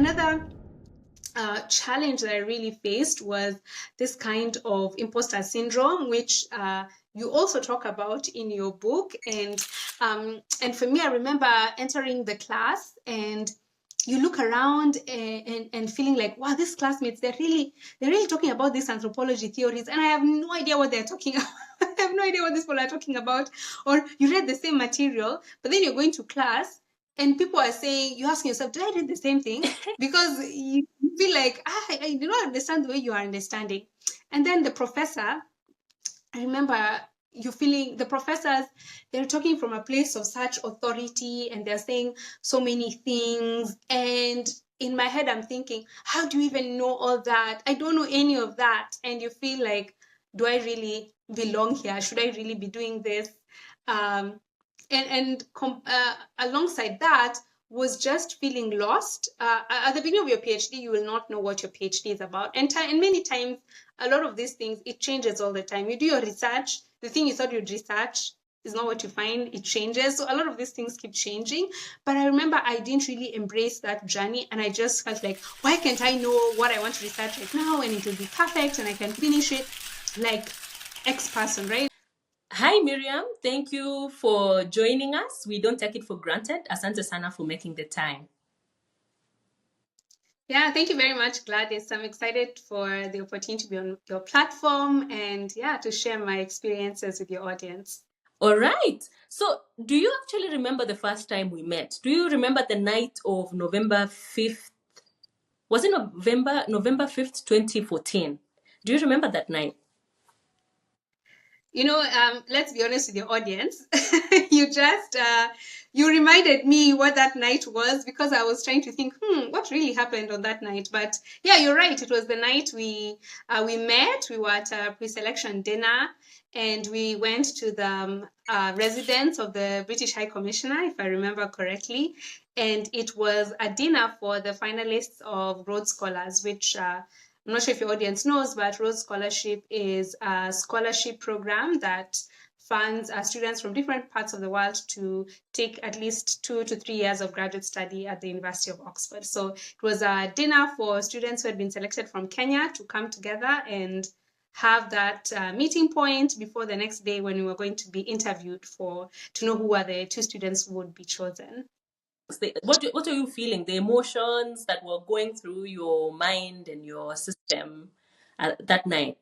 another challenge that I really faced was this kind of imposter syndrome, which you also talk about in your book. And for me, I remember entering the class and you look around and feeling like, wow, these classmates, they're really talking about these anthropology theories, and I have no idea what they're talking about. I have no idea what these people are talking about. Or you read the same material, but then you're going to class and people are saying, you're asking yourself, did I read the same thing? Because you feel like, I do not understand the way you are understanding. And then the professor, I remember you feeling the professors, they're talking from a place of such authority and they're saying so many things. And in my head, I'm thinking, how do you even know all that? I don't know any of that. And you feel like, do I really belong here? Should I really be doing this? Alongside that was just feeling lost. At the beginning of your PhD, you will not know what your PhD is about. And many times, a lot of these things, it changes all the time. You do your research, the thing you thought you'd research is not what you find, it changes. So a lot of these things keep changing. But I remember I didn't really embrace that journey. And I just felt like, why can't I know what I want to research right now? And it will be perfect and I can finish it like X person, right? Hi, Miriam. Thank you for joining us. We don't take it for granted. Asante sana for making the time. Yeah, thank you very much, Gladys. I'm excited for the opportunity to be on your platform and to share my experiences with your audience. All right. So, do you actually remember the first time we met? Do you remember the night of November 5th? Was it November 5th, 2014? Do you remember that night? Let's be honest with your audience. you just you reminded me what that night was because I was trying to think, what really happened on that night? But yeah, you're right. It was the night we met. We were at a pre-selection dinner, and we went to the residence of the British High Commissioner, if I remember correctly. And it was a dinner for the finalists of Rhodes Scholars, which I'm not sure if your audience knows, but Rhodes Scholarship is a scholarship program that funds students from different parts of the world to take at least 2 to 3 years of graduate study at the University of Oxford. So it was a dinner for students who had been selected from Kenya to come together and have that meeting point before the next day when we were going to be interviewed to know who are the 2 students who would be chosen. What are you feeling? The emotions that were going through your mind and your system that night?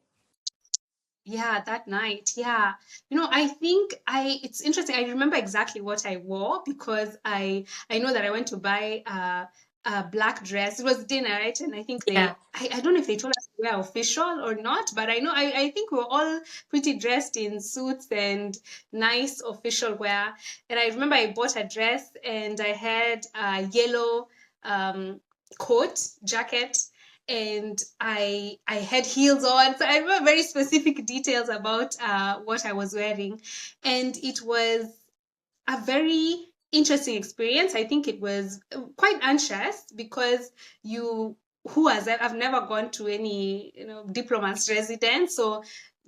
Yeah, that night. Yeah. I think it's interesting. I remember exactly what I wore because I know that I went to buy a black dress. It was dinner, right? And I think Yeah. I don't know if they told us to wear official or not, but I know I think we were all pretty dressed in suits and nice official wear. And I remember I bought a dress and I had a yellow jacket, and I had heels on. So I remember very specific details about what I was wearing. And it was a very interesting experience. I think it was quite anxious because I've never gone to any diplomat's residence. So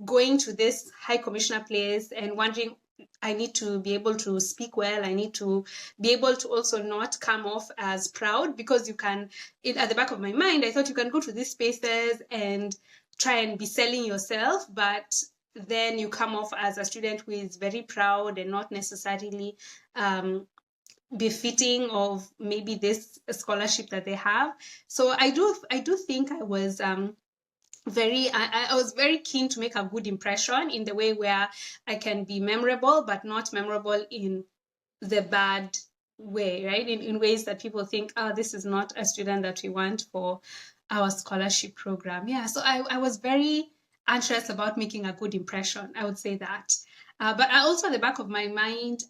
going to this high commissioner place and wondering, I need to be able to speak well. I need to be able to also not come off as proud, because at the back of my mind, I thought you can go to these spaces and try and be selling yourself, but then you come off as a student who is very proud and not necessarily befitting of maybe this scholarship that they have. So I do think I was I was very keen to make a good impression in the way where I can be memorable, but not memorable in the bad way, right? In ways that people think, oh, this is not a student that we want for our scholarship program. Yeah, so I was very anxious about making a good impression. I would say that. But I also, at the back of my mind,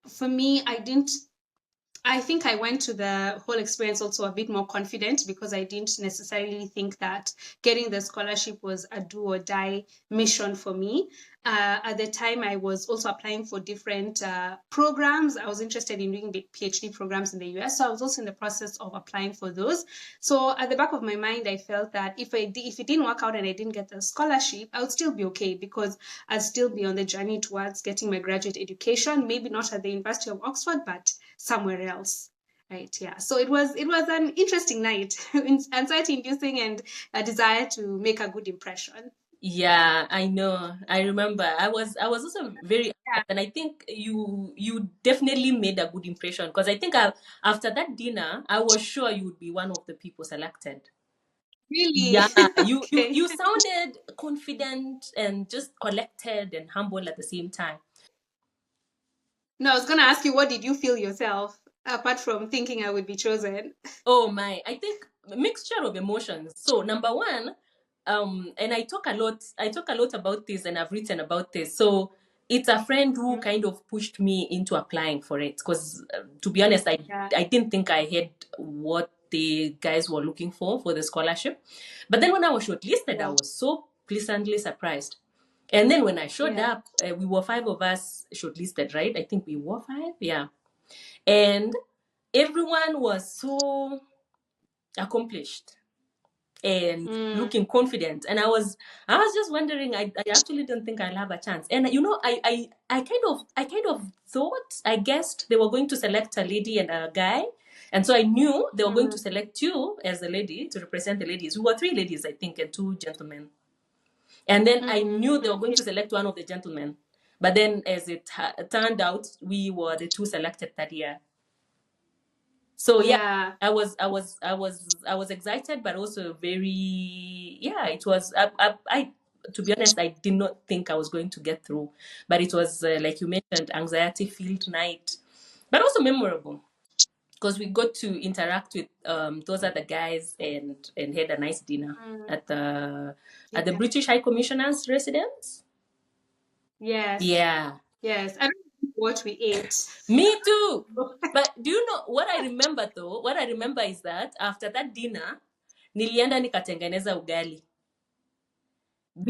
for me, I think I went to the whole experience also a bit more confident, because I didn't necessarily think that getting the scholarship was a do or die mission for me. At the time, I was also applying for different programs. I was interested in doing the PhD programs in the US, so I was also in the process of applying for those. So at the back of my mind, I felt that if it didn't work out and I didn't get the scholarship, I would still be okay, because I'd still be on the journey towards getting my graduate education, maybe not at the University of Oxford, but somewhere else. Right. Yeah. So it was an interesting night, anxiety inducing, and a desire to make a good impression. Yeah, I know. I remember. I was also very Yeah. upset, and I think you definitely made a good impression because I think after that dinner, I was sure you would be one of the people selected. Really? Yeah, you you Okay. you sounded confident and just collected and humble at the same time. No, I was gonna ask you, what did you feel yourself, apart from thinking I would be chosen? Oh my, I think a mixture of emotions. So number one, and I talk a lot about this and I've written about this. So it's a friend who Mhm. kind of pushed me into applying for it because to be honest, I Yeah. I didn't think I had what the guys were looking for the scholarship. But then when I was shortlisted, I Yeah. was so pleasantly surprised. And then when I showed Yeah. up, we were five of us shortlisted, right? I think we were five, yeah. And everyone was so accomplished and Mm. looking confident, and I was just wondering, I actually don't think I'll have a chance. And I kind of thought, I guessed they were going to select a lady and a guy, and so I knew they were going Mm. to select you as a lady to represent the ladies. We were three ladies, I think, and two gentlemen. And then I Mm-hmm. knew they were Mm-hmm. going to select one of the gentlemen, but then as it turned out, we were the two selected that year. So yeah, Yeah. I was excited, but also very, yeah, it was I to be honest, I did not think I was going to get through, but it was like you mentioned, anxiety filled night, but also memorable because we got to interact with those other guys and had a nice dinner Mm. at the Yeah. British High Commissioner's residence. Yes. Yeah, Yes. I don't know what we ate. me too. But do you know what I remember though? What I remember is that after that dinner, nilienda nikatengeneza ugali.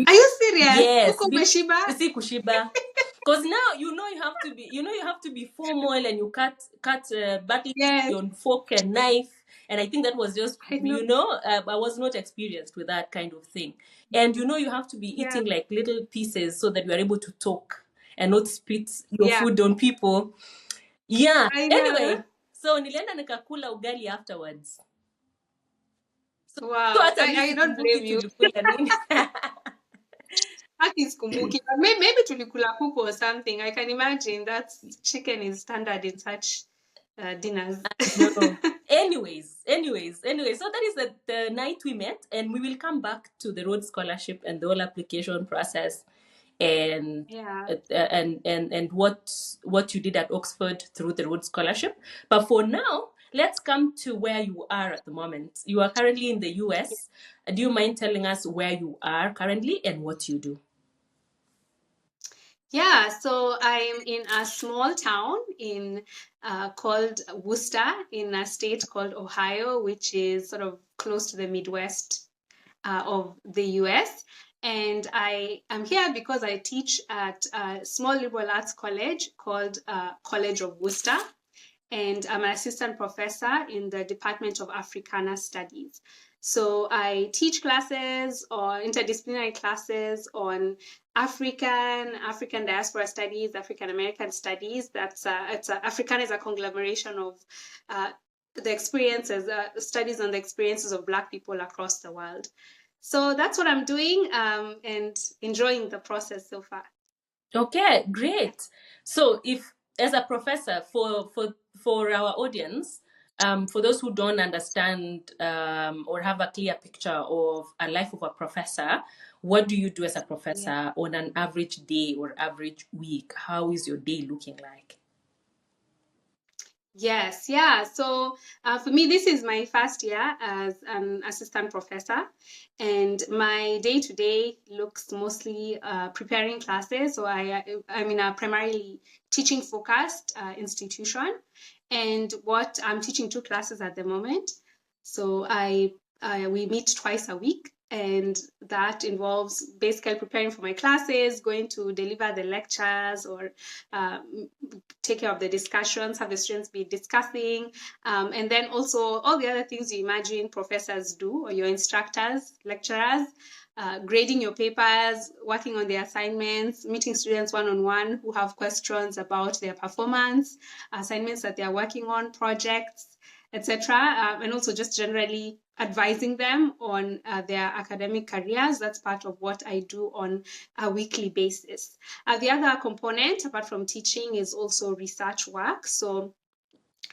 Are you serious? Yes, Uko umeshiba? si kushiba. Because now you have to be formal and you cut butter Yes. on fork and knife. And I think that was just, I know. I was not experienced with that kind of thing. And you have to be Yeah. eating like little pieces so that you are able to talk and not spit your Yeah. food on people. Yeah. I know. Anyway, so nilienda nikakula ugali afterwards. So Wow. hata mi I don't sikumbuki blame you. tulikula nini. Haki sikumbuki. Maybe tulikula kuku or something. I can imagine that chicken is standard in such dinners. No. Anyways. So that is the night we met, and we will come back to the Rhodes Scholarship and the whole application process, and Yeah. and what you did at Oxford through the Rhodes Scholarship. But for now, let's come to where you are at the moment. You are currently in the US. Do you mind telling us where you are currently and what you do? Yeah, so I'm in a small town in called Wooster in a state called Ohio, which is sort of close to the Midwest of the US. And I am here because I teach at a small liberal arts college called College of Wooster. And I'm an assistant professor in the Department of Africana Studies. So I teach classes or interdisciplinary classes on African diaspora studies, African American studies. Africana is a conglomeration of the experiences, studies on the experiences of Black people across the world. So that's what I'm doing and enjoying the process so far. Okay, great. So, if as a professor, for our audience, for those who don't understand or have a clear picture of a life of a professor, what do you do as a Yeah. professor on an average day or average week? How is your day looking like? Yes, yeah. So for me, this is my first year as an assistant professor, and my day to day looks mostly preparing classes. So I'm in a primarily teaching focused institution, and what I'm teaching two classes at the moment. So we meet twice a week, and that involves basically preparing for my classes, going to deliver the lectures or take care of the discussions, have the students be discussing, and then also all the other things you imagine professors do or your instructors, lecturers, grading your papers, working on the assignments, meeting students one-on-one who have questions about their performance, assignments that they're working on, projects. etc. And also just generally advising them on their academic careers. That's part of what I do on a weekly basis. The other component, apart from teaching, is also research work. So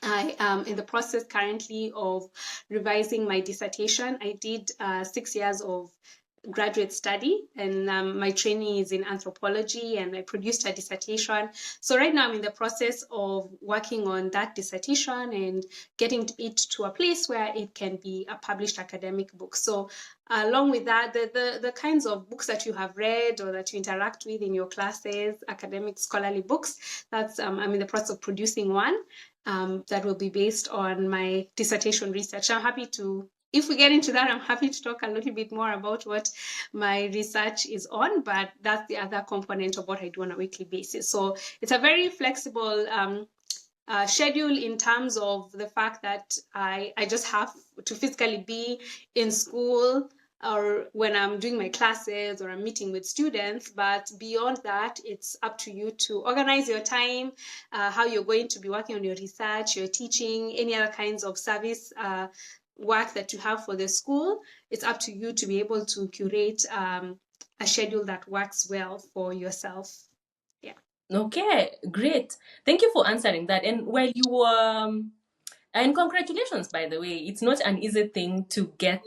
I am in the process currently of revising my dissertation. I did 6 years of graduate study, and my training is in anthropology, and I produced a dissertation. So right now I'm in the process of working on that dissertation and getting it to a place where it can be a published academic book. So along with that, the kinds of books that you have read or that you interact with in your classes, academic scholarly books, that's I'm in the process of producing one that will be based on my dissertation research. I'm happy to, if we get into that, I'm happy to talk a little bit more about what my research is on, but that's the other component of what I do on a weekly basis. So it's a very flexible schedule in terms of the fact that I just have to physically be in school or when I'm doing my classes or I'm meeting with students. But beyond that, it's up to you to organize your time, how you're going to be working on your research, your teaching, any other kinds of service work that you have for the school. It's up to you to be able to curate a schedule that works well for yourself. Yeah. Okay, great. Thank you for answering that. And while you were, and congratulations, by the way, it's not an easy thing to get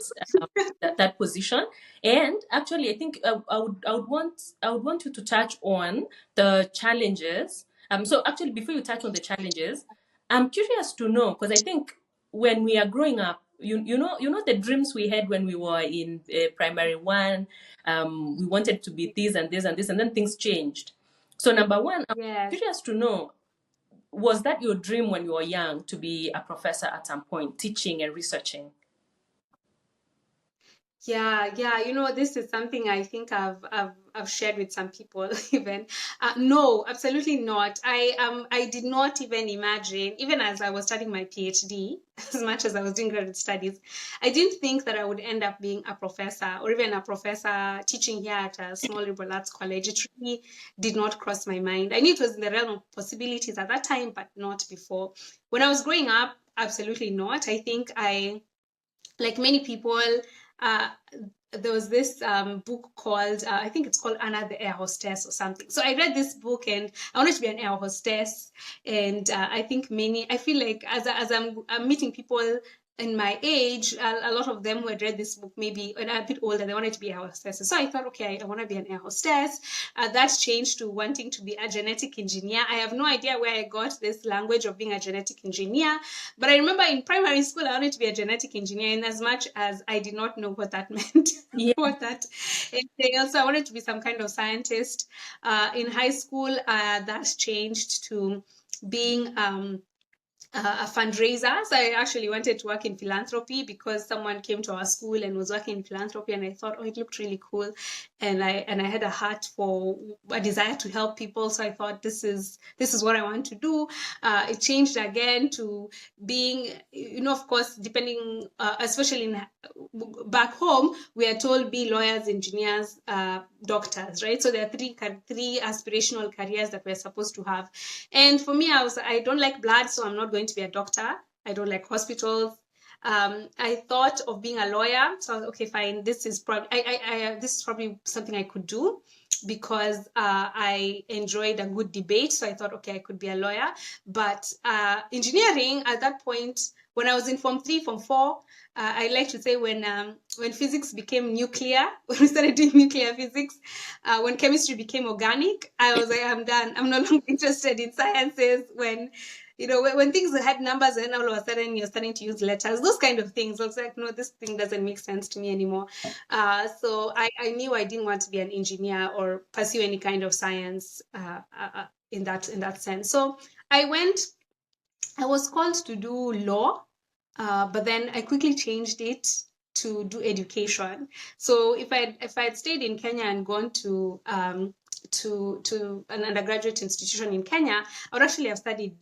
that position. And actually, I think I would want you to touch on the challenges. So actually, before you touch on the challenges, I'm curious to know, because I think when we are growing up, you know the dreams we had when we were in primary one. We wanted to be this and this and this, and then things changed. So number one, I'm Yes. curious to know, was that your dream when you were young to be a professor at some point, teaching and researching? Yeah. This is something I think I've shared with some people even. No, absolutely not. I did not even imagine, even as I was studying my PhD, as much as I was doing graduate studies, I didn't think that I would end up being a professor or even a professor teaching here at a small liberal arts college. It really did not cross my mind. I knew it was in the realm of possibilities at that time, but not before. When I was growing up, absolutely not. I think like many people, uh, there was this book called, I think it's called Anna the Air Hostess or something. So I read this book and I wanted to be an air hostess. And I think I feel like as I'm meeting people in my age, a lot of them who had read this book, maybe when a bit older, they wanted to be air hostesses. So I thought, okay, I want to be an air hostess. That's changed to wanting to be a genetic engineer. I have no idea where I got this language of being a genetic engineer, but I remember in primary school, I wanted to be a genetic engineer, in as much as I did not know what that meant, Yeah. what that entailed. So I wanted to be some kind of scientist. In high school, that changed to being a fundraiser. So I actually wanted to work in philanthropy because someone came to our school and was working in philanthropy, and I thought, oh, it looked really cool, and I had a heart for a desire to help people. So I thought, this is what I want to do. It changed again to being, of course, depending, especially in back home, we are told be lawyers, engineers, doctors, right? So there are three aspirational careers that we're supposed to have. And for me, I don't like blood, so I'm not going to be a doctor. I don't like hospitals. I thought of being a lawyer, so I was, okay, fine. This is probably something I could do because I enjoyed a good debate. So I thought, okay, I could be a lawyer. But engineering at that point, when I was in Form 3, Form 4, I like to say when physics became nuclear, when we started doing nuclear physics, when chemistry became organic, I was like, I'm done. I'm no longer interested in sciences. When things had numbers and all of a sudden you're starting to use letters, those kind of things, I was like, no, this thing doesn't make sense to me anymore. So I knew I didn't want to be an engineer or pursue any kind of science in that sense. So I was called to do law, but then I quickly changed it to do education. So if I had stayed in Kenya and gone to an undergraduate institution in Kenya, I would actually have studied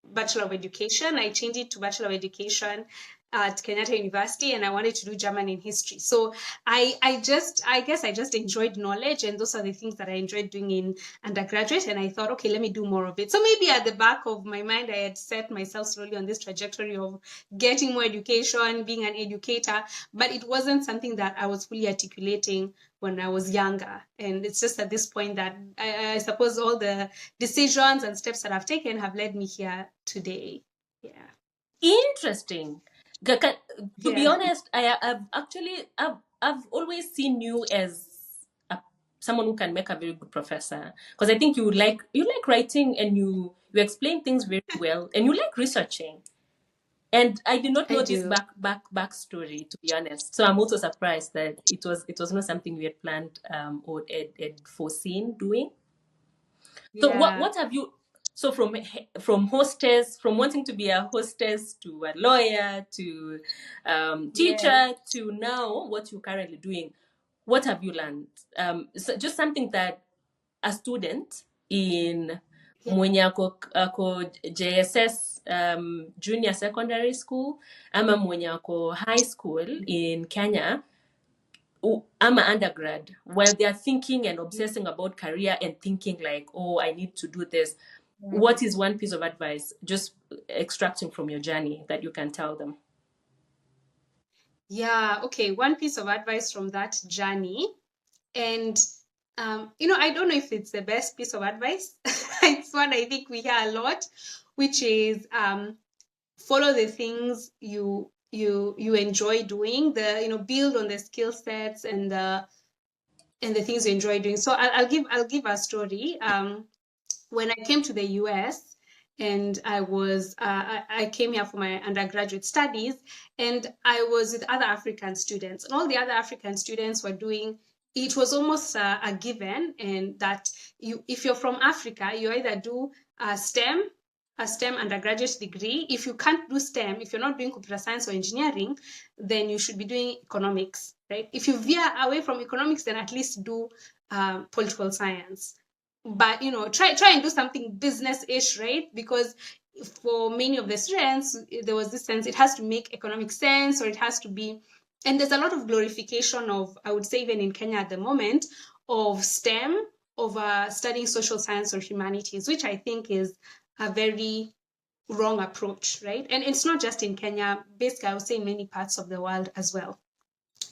Bachelor of Education. I changed it to Bachelor of Education at Kenyatta University, and I wanted to do German and history. So I guess I just enjoyed knowledge, and those are the things that I enjoyed doing in undergraduate. And I thought, okay, let me do more of it. So maybe at the back of my mind, I had set myself slowly on this trajectory of getting more education, being an educator, but it wasn't something that I was fully articulating when I was younger. And it's just at this point that I suppose all the decisions and steps that I've taken have led me here today. Yeah. Interesting. To be Yeah. honest, I've always seen you as someone who can make a very good professor, because I think you like writing, and you explain things very well, and you like researching. And I did not I know this do. backstory, to be honest. So I'm also surprised that it was not something we had planned, or had foreseen doing. So Yeah. what have you? So from hostess, from wanting to be a hostess to a lawyer to Yeah. teacher to now what you're currently doing, what have you learned? So just something that a student in Yeah. mwenye ako JSS, junior secondary school, ama mwenye ako high school in Kenya, I'm an undergrad, while they are thinking and obsessing about career and thinking like, oh, I need to do this. What is one piece of advice, just extracting from your journey, that you can tell them? Yeah. Okay. One piece of advice from that journey. And, I don't know if it's the best piece of advice. It's one I think we hear a lot, which is follow the things you enjoy doing, build on the skill sets and the things you enjoy doing. So I'll give a story. When I came to the US, and I came here for my undergraduate studies, and I was with other African students, and all the other African students were doing. It was almost a given, and that if you're from Africa, you either do STEM, a STEM undergraduate degree. If you can't do STEM, if you're not doing computer science or engineering, then you should be doing economics, right? If you veer away from economics, then at least do political science. But try and do something business-ish, right? Because for many of the students, there was this sense it has to make economic sense, or it has to be. And there's a lot of glorification of, I would say, even in Kenya at the moment, of STEM over studying social science or humanities, which I think is a very wrong approach, right? And it's not just in Kenya, basically I would say in many parts of the world as well.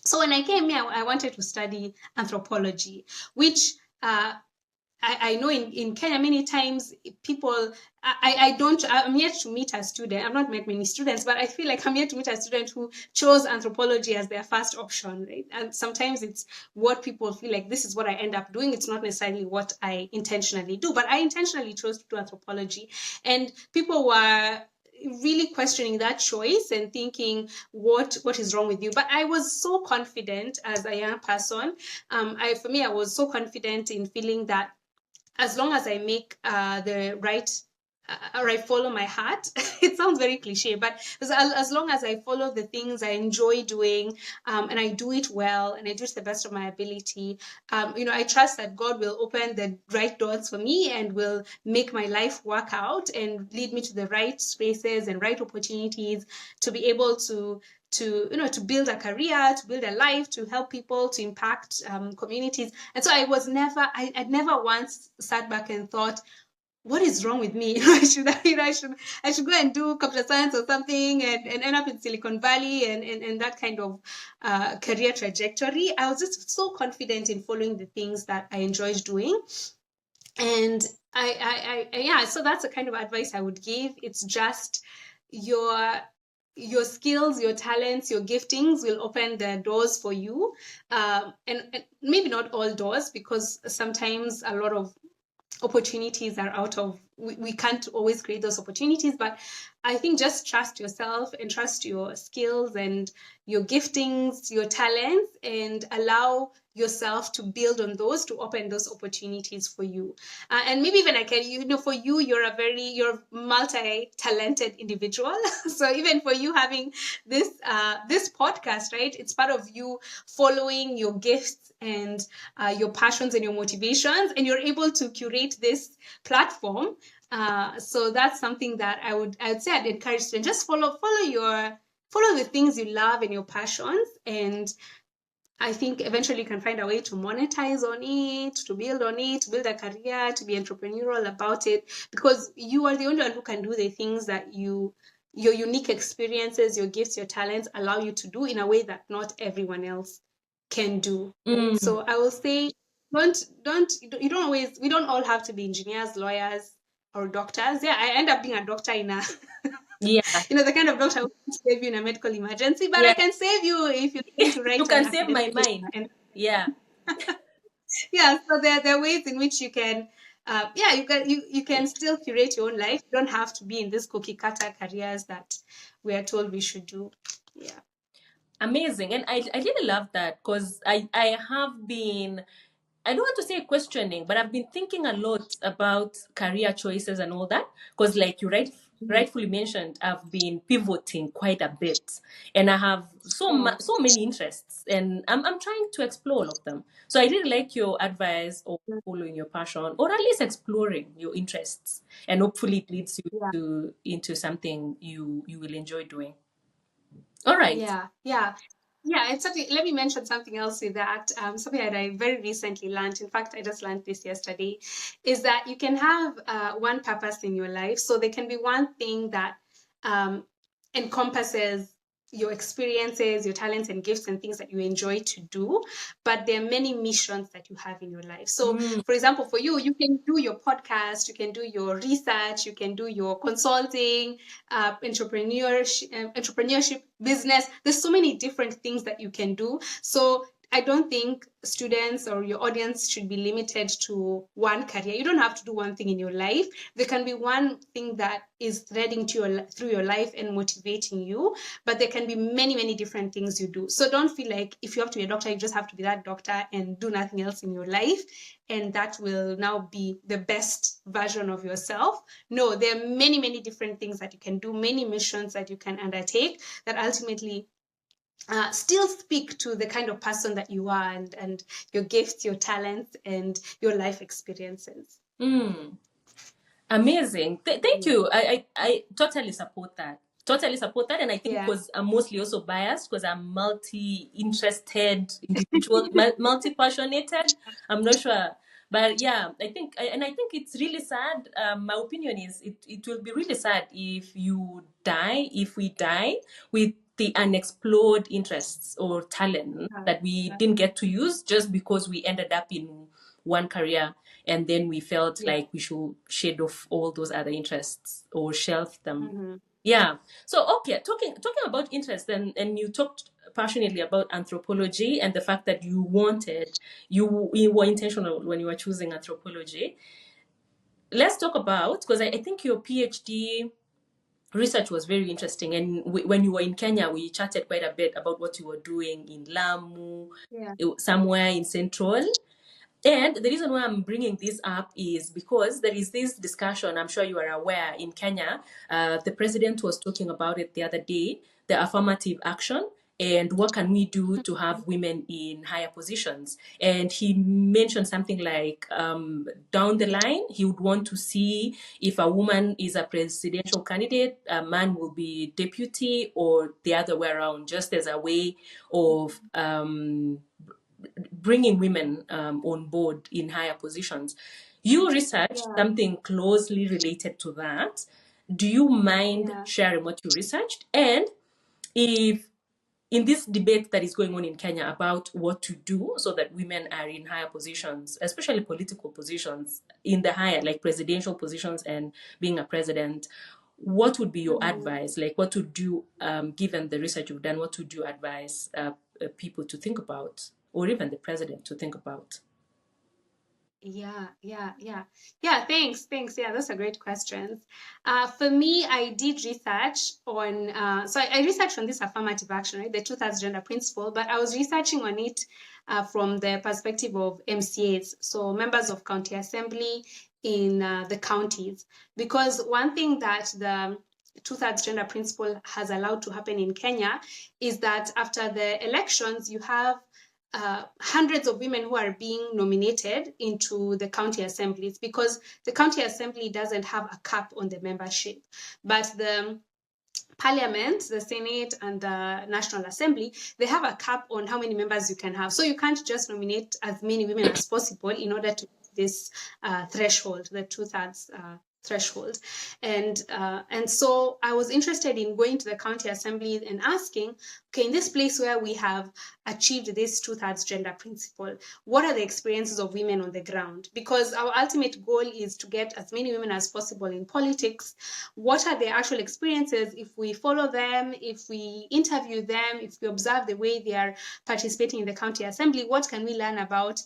So when I came here, I wanted to study anthropology, which I know in Kenya many times people, I'm yet to meet a student. I've not met many students, but I feel like I'm yet to meet a student who chose anthropology as their first option, right? And sometimes it's what people feel like, this is what I end up doing. It's not necessarily what I intentionally do, but I intentionally chose to do anthropology. And people were really questioning that choice and thinking, what is wrong with you? But I was so confident as a young person. For me, I was so confident in feeling that as long as I make the right, or I follow my heart, it sounds very cliche, but as long as I follow the things I enjoy doing, and I do it well, and I do it to the best of my ability, I trust that God will open the right doors for me and will make my life work out and lead me to the right spaces and right opportunities to be able to build a career, to build a life, to help people, to impact communities. And so I'd never once sat back and thought, what is wrong with me? I should go and do computer science or something and end up in Silicon Valley and that kind of career trajectory. I was just so confident in following the things that I enjoyed doing. And yeah, so that's the kind of advice I would give. It's just your skills, your talents, your giftings will open the doors for you. And maybe not all doors, because sometimes a lot of opportunities are out of, we can't always create those opportunities, but I think just trust yourself and trust your skills and your giftings, your talents, and allow yourself to build on those to open those opportunities for you. And maybe even for you, you're a multi-talented individual. So even for you having this podcast, right? It's part of you following your gifts and your passions and your motivations, and you're able to curate this platform. So that's something that I would say I'd encourage students, just follow follow the things you love and your passions, and I think eventually you can find a way to monetize on it, to build on it, to build a career, to be entrepreneurial about it, because you are the only one who can do the things that your unique experiences, your gifts, your talents allow you to do in a way that not everyone else can do, right? So I will say, you don't always, we don't all have to be engineers, lawyers, or doctors. Yeah, I end up being a doctor in a Yeah. the kind of doctor who can save you in a medical emergency, but I Yeah. can save you if you're trying to You write an can save my academic paper. mind. And Yeah. yeah, so there are ways in which you can, you can still curate your own life. You don't have to be in this cookie cutter careers that we are told we should do. Yeah. Amazing. And I really love that, because I have been, I don't want to say questioning, but I've been thinking a lot about career choices and all that. Because, like you rightfully mentioned, I've been pivoting quite a bit, and I have Oh, so many interests, and I'm trying to explore all of them. So I really like your advice of following your passion, or at least exploring your interests, and hopefully it leads you yeah. into something you will enjoy doing. All right. Yeah, yeah. Yeah, it's something. Let me mention something else with that. Something that I very recently learned. In fact, I just learned this yesterday, is that you can have one purpose in your life. So there can be one thing that um, encompasses your experiences, your talents and gifts and things that you enjoy to do. But there are many missions that you have in your life. So, for example, for you, you can do your podcast, you can do your research, you can do your consulting, entrepreneurship, business. There's so many different things that you can do. So I don't think students or your audience should be limited to one career. You don't have to do one thing in your life. There can be one thing that is threading through your life and motivating you, but there can be many, many different things you do. So don't feel like if you have to be a doctor, you just have to be that doctor and do nothing else in your life, and that will now be the best version of yourself. No, there are many, many different things that you can do, many missions that you can undertake that ultimately still speak to the kind of person that you are, and your gifts, your talents, and your life experiences. Amazing. Thank Yeah. you. I totally support that. Totally support that. And I think Yeah. because I'm mostly also biased, because I'm multi-interested individual, multi-passionated. I'm not sure. But yeah, I think it's really sad. My opinion is it will be really sad if we die with the unexplored interests or talent that we didn't get to use, just because we ended up in one career, and then we felt Yeah. like we should shed off all those other interests or shelve them. Mm-hmm. Yeah. So okay, talking about interest, and you talked passionately about anthropology and the fact that you were intentional when you were choosing anthropology. Let's talk about, because I think your PhD research was very interesting, and when you were in Kenya, we chatted quite a bit about what you were doing in Lamu, Yeah. somewhere in Central. And the reason why I'm bringing this up is because there is this discussion, I'm sure you are aware, in Kenya. The president was talking about it the other day, the affirmative action, and what can we do to have women in higher positions. And he mentioned something like, down the line, he would want to see if a woman is a presidential candidate, a man will be deputy, or the other way around, just as a way of bringing women on board in higher positions. You researched Yeah. something closely related to that. Do you mind Yeah. sharing what you researched? And if in this debate that is going on in Kenya about what to do so that women are in higher positions, especially political positions, in the higher, like presidential positions and being a president, what would be your Mm-hmm. advice? Like, what would you, given the research you've done, what would you advise people to think about, or even the president to think about? Yeah. Thanks. Yeah, those are great questions. For me, I did research on, so I researched on this affirmative action, right? The two-thirds gender principle, but I was researching on it from the perspective of MCAs, so members of county assembly in the counties. Because one thing that the two-thirds gender principle has allowed to happen in Kenya is that after the elections, you have hundreds of women who are being nominated into the county assemblies, because the county assembly doesn't have a cap on the membership, but the Parliament, the Senate, and the National Assembly, they have a cap on how many members you can have. So you can't just nominate as many women as possible in order to this threshold, the 2/3 threshold. And so I was interested in going to the county assembly and asking, okay, in this place where we have achieved this 2/3 gender principle, what are the experiences of women on the ground? Because our ultimate goal is to get as many women as possible in politics. What are their actual experiences? If we follow them, if we interview them, if we observe the way they are participating in the county assembly, what can we learn about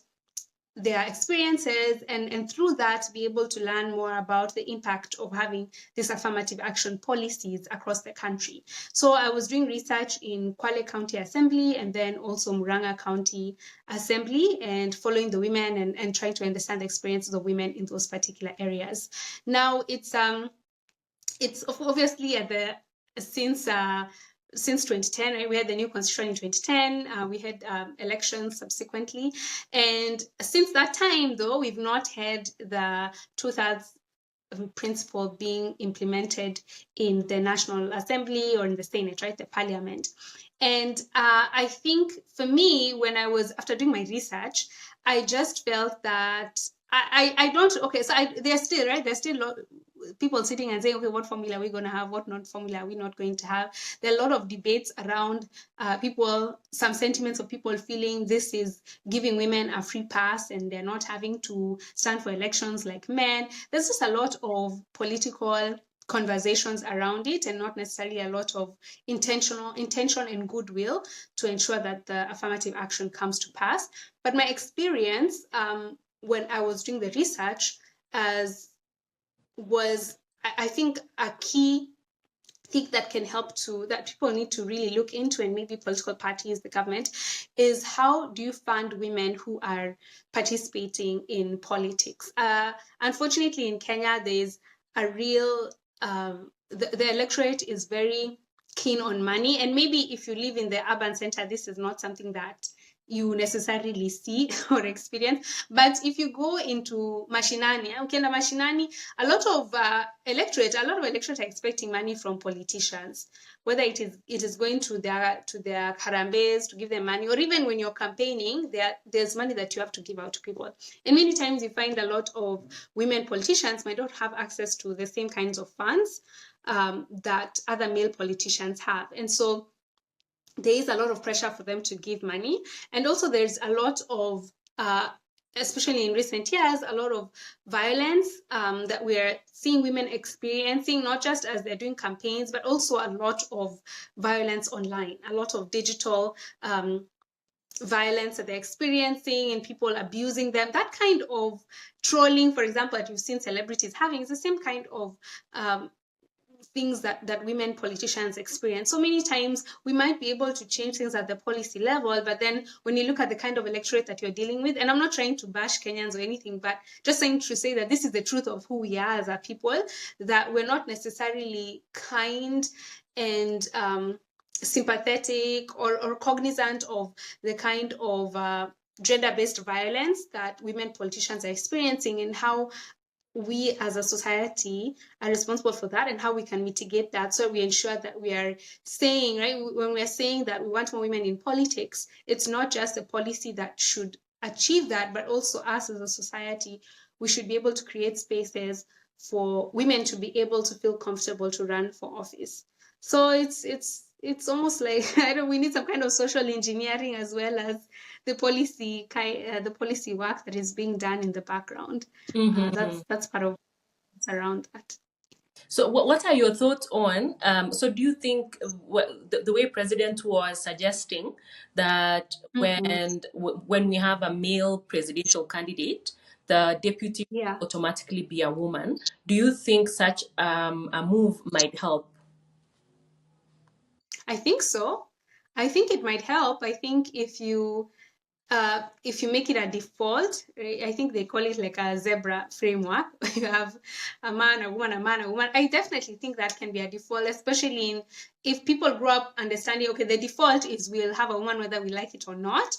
their experiences, and through that be able to learn more about the impact of having these affirmative action policies across the country. So I was doing research in Kwale County Assembly and then also Muranga County Assembly, and following the women and trying to understand the experiences of women in those particular areas. Now it's obviously at the since 2010, right? We had the new constitution in 2010. We had elections subsequently. And since that time, though, we've not had the 2/3 principle being implemented in the National Assembly or in the Senate, right? The Parliament. And I think for me, when I was, after doing my research, I just felt that I don't, okay, so there's still, right? There's still people sitting and saying, okay, what formula are we going to have? What not formula are we not going to have? There are a lot of debates around some sentiments of people feeling this is giving women a free pass and they're not having to stand for elections like men. There's just a lot of political conversations around it, and not necessarily a lot of intention and goodwill to ensure that the affirmative action comes to pass. But my experience when I was doing the research was, I think, a key thing that can help that people need to really look into, and maybe political parties, the government, is how do you fund women who are participating in politics? Unfortunately, in Kenya, there's a real, the electorate is very keen on money, and maybe if you live in the urban center, this is not something that you necessarily see or experience. But if you go into mashinani, ukienda mashinani, a lot of electorate are expecting money from politicians, whether it is going to their harambes to give them money, or even when you're campaigning, there's money that you have to give out to people. And many times you find a lot of women politicians might not have access to the same kinds of funds that other male politicians have. And so there is a lot of pressure for them to give money. And also there's a lot of, especially in recent years, a lot of violence that we're seeing women experiencing, not just as they're doing campaigns, but also a lot of violence online, a lot of digital violence that they're experiencing and people abusing them. That kind of trolling, for example, that you've seen celebrities having is the same kind of things that women politicians experience. So many times we might be able to change things at the policy level, but then when you look at the kind of electorate that you're dealing with, and I'm not trying to bash Kenyans or anything, but just trying to say that this is the truth of who we are as a people, that we're not necessarily kind and sympathetic or cognizant of the kind of gender-based violence that women politicians are experiencing, and how we as a society are responsible for that, and how we can mitigate that, so we ensure that we are saying, right, when we're saying that we want more women in politics, it's not just a policy that should achieve that, but also us as a society, we should be able to create spaces for women to be able to feel comfortable to run for office. So it's almost like we need some kind of social engineering as well as the policy work that is being done in the background. That's part of what's around that. So what are your thoughts on, so do you think the way President was suggesting that when we have a male presidential candidate, the deputy will automatically be a woman, do you think such a move might help? I think so. I think it might help. I think if you make it a default, I think they call it like a zebra framework. You have a man, a woman, a man, a woman. I definitely think that can be a default, especially if people grow up understanding, okay, the default is we'll have a woman whether we like it or not.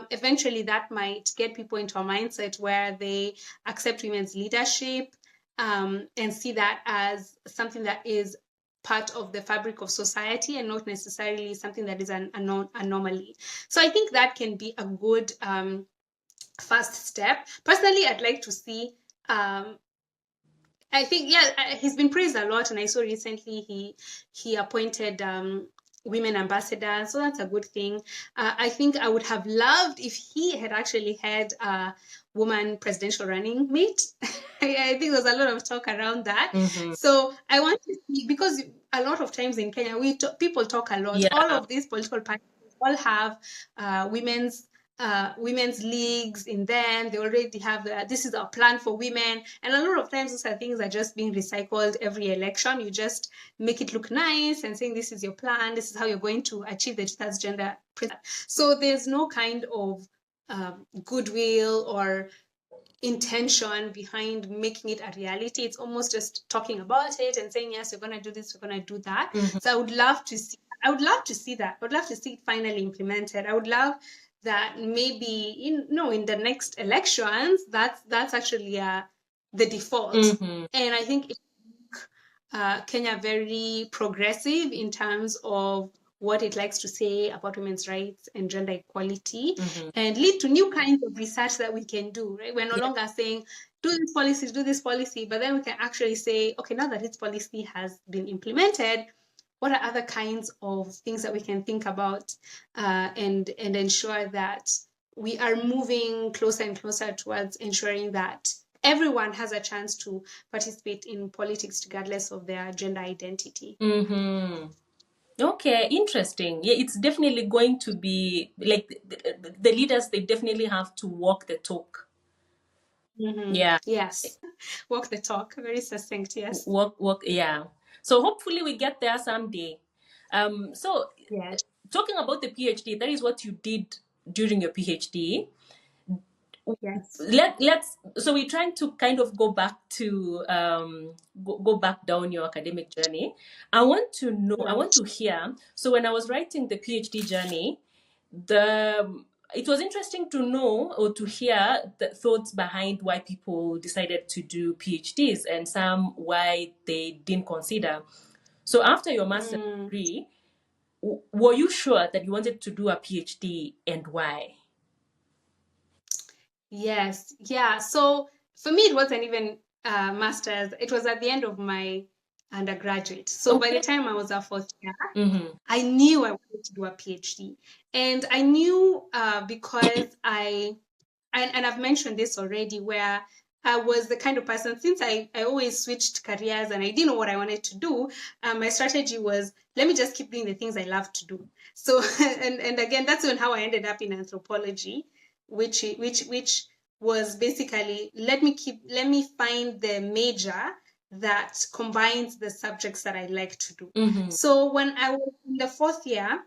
Eventually, that might get people into a mindset where they accept women's leadership and see that as something that is part of the fabric of society and not necessarily something that is an anomaly. So I think that can be a good first step. Personally, I'd like to see, I think, he's been praised a lot, and I saw recently he appointed women ambassadors, so that's a good thing. I think I would have loved if he had actually had a woman presidential running mate. I think there's a lot of talk around that. Mm-hmm. So I want to see, because a lot of times in Kenya, people talk a lot. Yeah. All of these political parties all have women's leagues in them. They already have this is our plan for women, and a lot of times those are things that are just being recycled every election. You just make it look nice and saying this is your plan, this is how you're going to achieve the transgender principle. So there's no kind of goodwill or intention behind making it a reality. It's almost just talking about it and saying, yes, we're going to do this, we're going to do that. Mm-hmm. So I would love to see that. I would love to see it finally implemented. I would love that maybe in the next elections, that's actually the default. Mm-hmm. And I think Kenya very progressive in terms of what it likes to say about women's rights and gender equality, Mm-hmm. and lead to new kinds of research that we can do, right? We're no longer saying, do this policy, but then we can actually say, okay, now that this policy has been implemented, what are other kinds of things that we can think about and ensure that we are moving closer and closer towards ensuring that everyone has a chance to participate in politics regardless of their gender identity. Mm-hmm. Okay, interesting. Yeah, it's definitely going to be like the leaders, they definitely have to walk the talk. Mm-hmm. Yeah. Yes. Walk the talk. Very succinct, yes. Walk, yeah. So hopefully we get there someday. So Yes. talking about the PhD, that is what you did during your PhD. Yes. So we're trying to kind of go back to go back down your academic journey. I want to hear. So when I was writing the PhD journey, it was interesting to know or to hear the thoughts behind why people decided to do PhDs and some why they didn't consider. So after your master's degree, were you sure that you wanted to do a PhD, and why? Yes. Yeah. So for me, it wasn't even master's. It was at the end of my undergraduate. So by the time I was a fourth year, I knew I wanted to do a PhD. And I knew because and I've mentioned this already, where I was the kind of person, since I always switched careers and I didn't know what I wanted to do, my strategy was, let me just keep doing the things I love to do. So, and again, that's how I ended up in anthropology, which was basically, let me find the major that combines the subjects that I like to do. So when I was in the fourth year,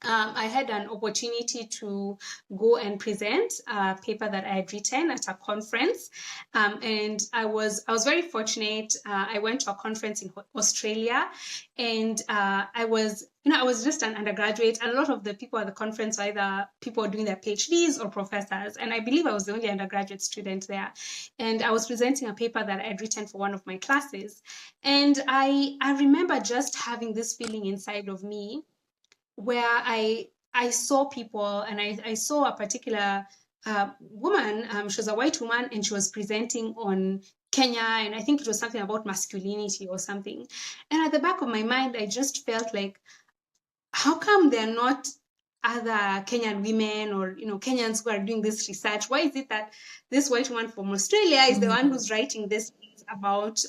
I had an opportunity to go and present a paper that I had written at a conference, and I was very fortunate. I went to a conference in Australia, and I was just an undergraduate, and a lot of the people at the conference were either people doing their PhDs or professors, and I believe I was the only undergraduate student there. And I was presenting a paper that I had written for one of my classes, and I remember just having this feeling inside of me where I saw people, and I saw a particular woman. She was a white woman, and she was presenting on Kenya, and I think it was something about masculinity or something. And at the back of my mind, I just felt like, how come there are not other Kenyan women or Kenyans who are doing this research? Why is it that this white woman from Australia is the one who's writing this about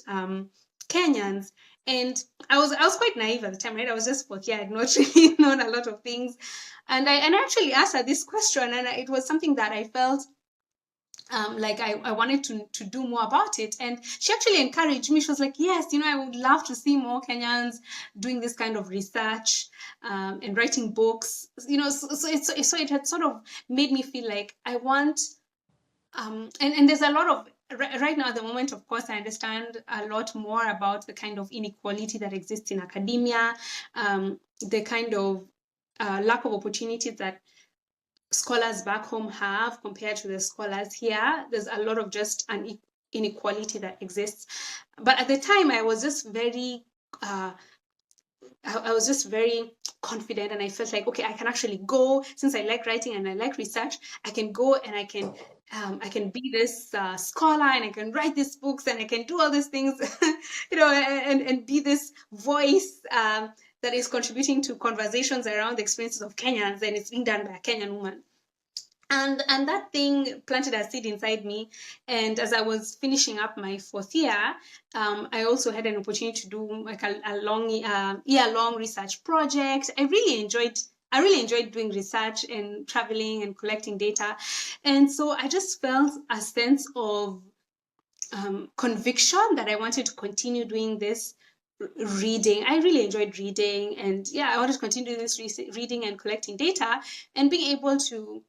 Kenyans? And I was quite naive at the time, right? I was just fourth year, I had not really known a lot of things, and I actually asked her this question, and it was something that I felt like I wanted to do more about it. And she actually encouraged me. She was like, yes, I would love to see more Kenyans doing this kind of research and writing books. So it had sort of made me feel like I want, and there's a lot of, right now at the moment, of course, I understand a lot more about the kind of inequality that exists in academia, the kind of lack of opportunities that scholars back home have compared to the scholars here. There's a lot of just an inequality that exists. But at the time, I was just very I was just very confident, and I felt like, okay, I can actually go, since I like writing and I like research, I can go and I can be this scholar, and I can write these books, and I can do all these things, and be this voice that is contributing to conversations around the experiences of Kenyans, and it's being done by a Kenyan woman. And that thing planted a seed inside me. And as I was finishing up my fourth year, I also had an opportunity to do like a long year-long research project. I really enjoyed doing research and traveling and collecting data. And so I just felt a sense of conviction that I wanted to continue doing this reading. I really enjoyed reading, and yeah, I wanted to continue doing this reading and collecting data and being able to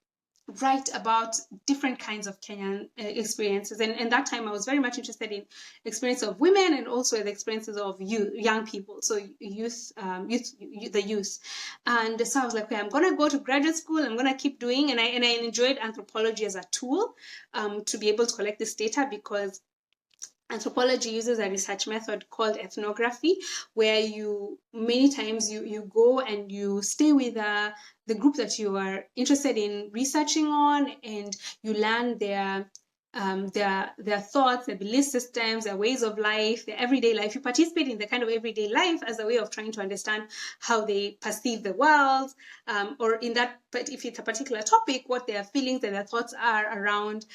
write about different kinds of Kenyan experiences. And that time I was very much interested in experience of women and also the experiences of young people, so the youth. And so I was like, okay, I'm gonna go to graduate school. I'm gonna keep doing, and I enjoyed anthropology as a tool to be able to collect this data, because anthropology uses a research method called ethnography, where you many times you go and you stay with the group that you are interested in researching on, and you learn their thoughts, their belief systems, their ways of life, their everyday life. You participate in the kind of everyday life as a way of trying to understand how they perceive the world, or in that, but if it's a particular topic, what their feelings and their thoughts are around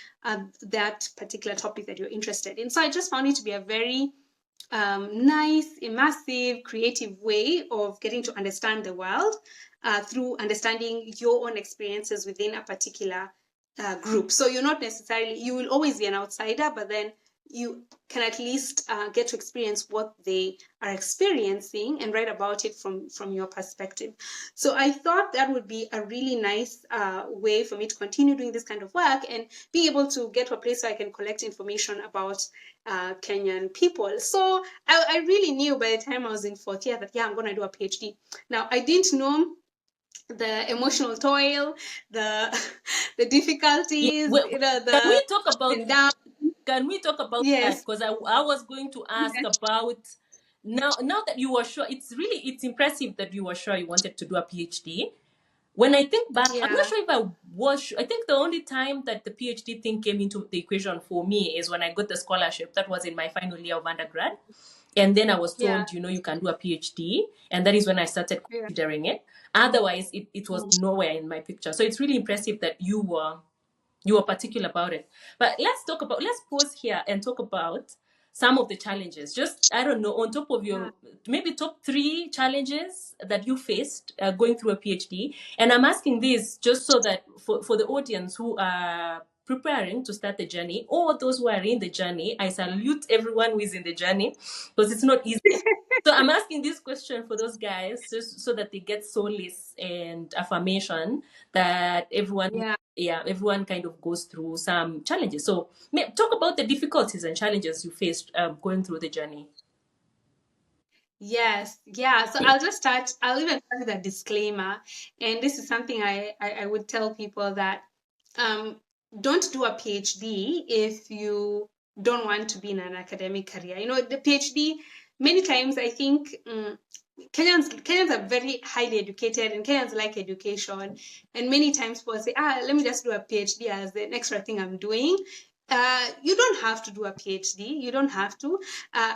that particular topic that you're interested in. So I just found it to be a very nice, immersive, creative way of getting to understand the world through understanding your own experiences within a particular group. So you're not necessarily, you will always be an outsider, but then you can at least get to experience what they are experiencing and write about it from your perspective. So I thought that would be a really nice way for me to continue doing this kind of work and be able to get to a place where I can collect information about Kenyan people. So I really knew by the time I was in fourth year that, yeah, I'm going to do a PhD. Now, I didn't know the emotional toil, the the Yeah, difficulties, can the we talk ups about and downs. can we talk about that? Yes. Because I was going to ask about now that you were sure. It's impressive that you were sure you wanted to do a PhD. When I think back, I'm not Yeah. sure if I was sure. I think the only time that the PhD thing came into the equation for me is when I got the scholarship. That was in my final year of undergrad. And then I was Yeah. told, you can do a PhD. And that is when I started Yeah. considering it. Otherwise, it was nowhere in my picture. So it's really impressive that you were particular about it. But let's pause here and talk about some of the challenges. Just, I don't know, on top of Yeah. your maybe top 3 challenges that you faced going through a PhD. And I'm asking this just so that for the audience who are preparing to start the journey, or those who are in the journey, I salute everyone who is in the journey, because it's not easy. So I'm asking this question for those guys just so that they get solace and affirmation that Yeah. everyone kind of goes through some challenges. So talk about the difficulties and challenges you faced going through the journey. Yes, yeah. So I'll even start with a disclaimer. And this is something I would tell people that um, don't do a PhD if you don't want to be in an academic career. The PhD, many times I think Kenyans are very highly educated, and Kenyans like education. And many times people say, let me just do a PhD as the extra thing I'm doing. You don't have to do a PhD. You don't have to.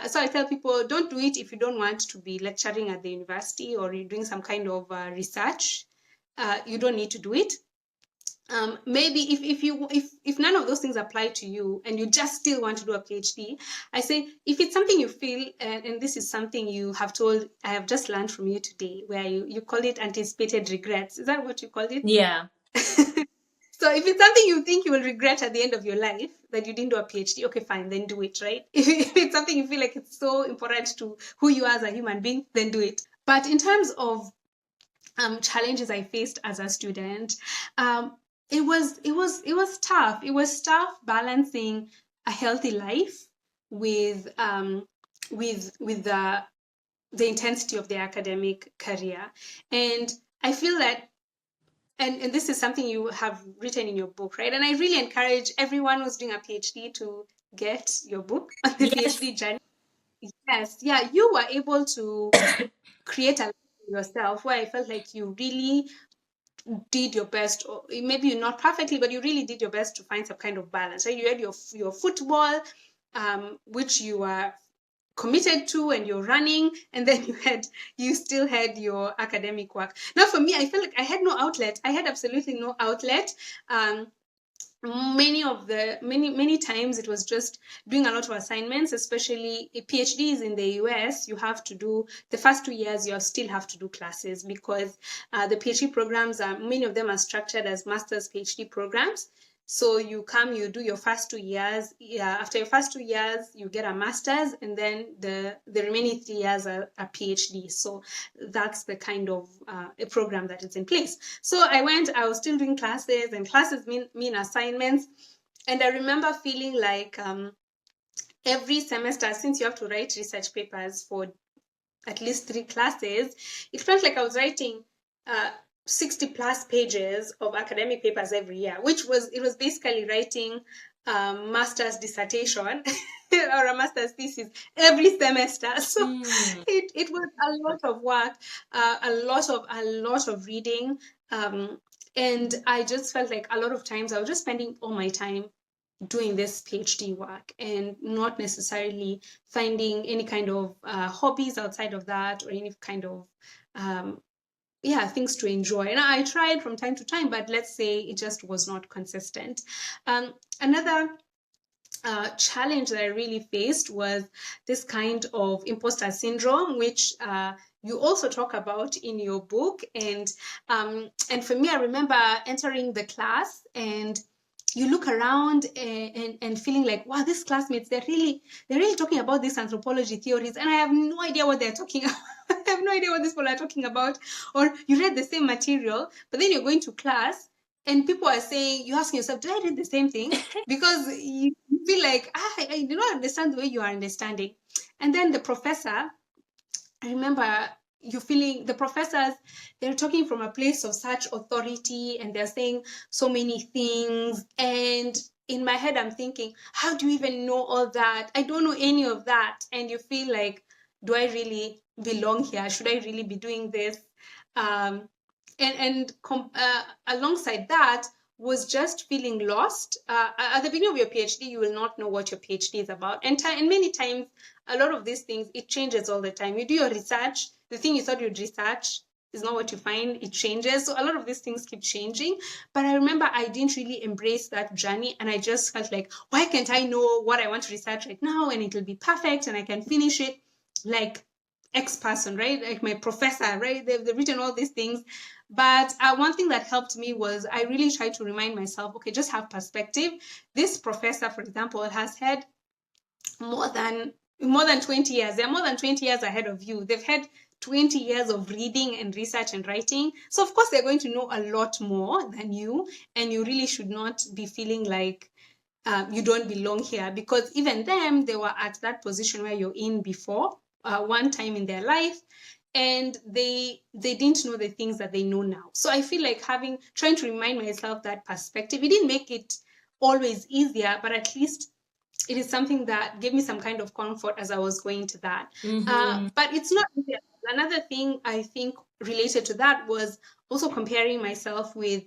So I tell people, don't do it if you don't want to be lecturing at the university or you're doing some kind of research. You don't need to do it. Maybe if none of those things apply to you and you just still want to do a PhD, I say if it's something you feel, and this is something you have told, I have just learned from you today, where you call it anticipated regrets. Is that what you called it? Yeah. So if it's something you think you will regret at the end of your life that you didn't do a PhD, okay, fine, then do it, right? If it's something you feel like it's so important to who you are as a human being, then do it. But in terms of challenges I faced as a student, it was tough. It was tough balancing a healthy life with the intensity of the academic career. And I feel that, and this is something you have written in your book, right? And I really encourage everyone who's doing a PhD to get your book on the Yes. PhD journey. Yes, yeah, you were able to create a life for yourself where I felt like you really did your best, or maybe not perfectly, but you really did your best to find some kind of balance. Right? You had your football, which you are committed to, and you're running, and then you still had your academic work. Now, for me, I felt like I had no outlet. I had absolutely no outlet. Um, many times it was just doing a lot of assignments, especially PhDs in the US. You have to do the first 2 years, you still have to do classes because the PhD programs are, many of them are structured as master's PhD programs. So you come, you do your first 2 years. Yeah, after your first 2 years, you get a master's, and then the remaining 3 years are a PhD. So that's the kind of a program that is in place. So I was still doing classes, and classes mean assignments. And I remember feeling like every semester, since you have to write research papers for at least 3 classes, it felt like I was writing 60 plus pages of academic papers every year, it was basically writing a master's dissertation or a master's thesis every semester. So it was a lot of work, a lot of reading. And I just felt like a lot of times I was just spending all my time doing this PhD work and not necessarily finding any kind of hobbies outside of that, or any kind of things to enjoy. And I tried from time to time, but let's say it just was not consistent. Another challenge that I really faced was this kind of imposter syndrome, which you also talk about in your book. And for me, I remember entering the class, and you look around and feeling like, wow, these classmates, they're really talking about these anthropology theories, and I have no idea what they're talking about. I have no idea what these people are talking about. Or you read the same material, but then you're going to class and people are saying, you're asking yourself, did I read the same thing? Because you feel like, I do not understand the way you are understanding. And then the professor, I remember you feeling, the professors, they're talking from a place of such authority, and they're saying so many things. And in my head, I'm thinking, how do you even know all that? I don't know any of that. And you feel like, do I really belong here? Should I really be doing this? Alongside that was just feeling lost. At the beginning of your PhD, you will not know what your PhD is about. And many times, a lot of these things, it changes all the time. You do your research, the thing you thought you'd research is not what you find, it changes. So a lot of these things keep changing. But I remember I didn't really embrace that journey, and I just felt like, why can't I know what I want to research right now, and it'll be perfect, and I can finish it like X person, right? Like my professor, right? They've written all these things. But one thing that helped me was I really tried to remind myself, okay, just have perspective. This professor, for example, has had more than 20 years. They're more than 20 years ahead of you. They've had 20 years of reading and research and writing. So of course they're going to know a lot more than you, and you really should not be feeling like you don't belong here, because even them, they were at that position where you're in before, one time in their life, and they didn't know the things that they know now. So I feel like trying to remind myself that perspective, it didn't make it always easier, but at least it is something that gave me some kind of comfort as I was going to that. But it's not easy. Another thing I think related to that was also comparing myself with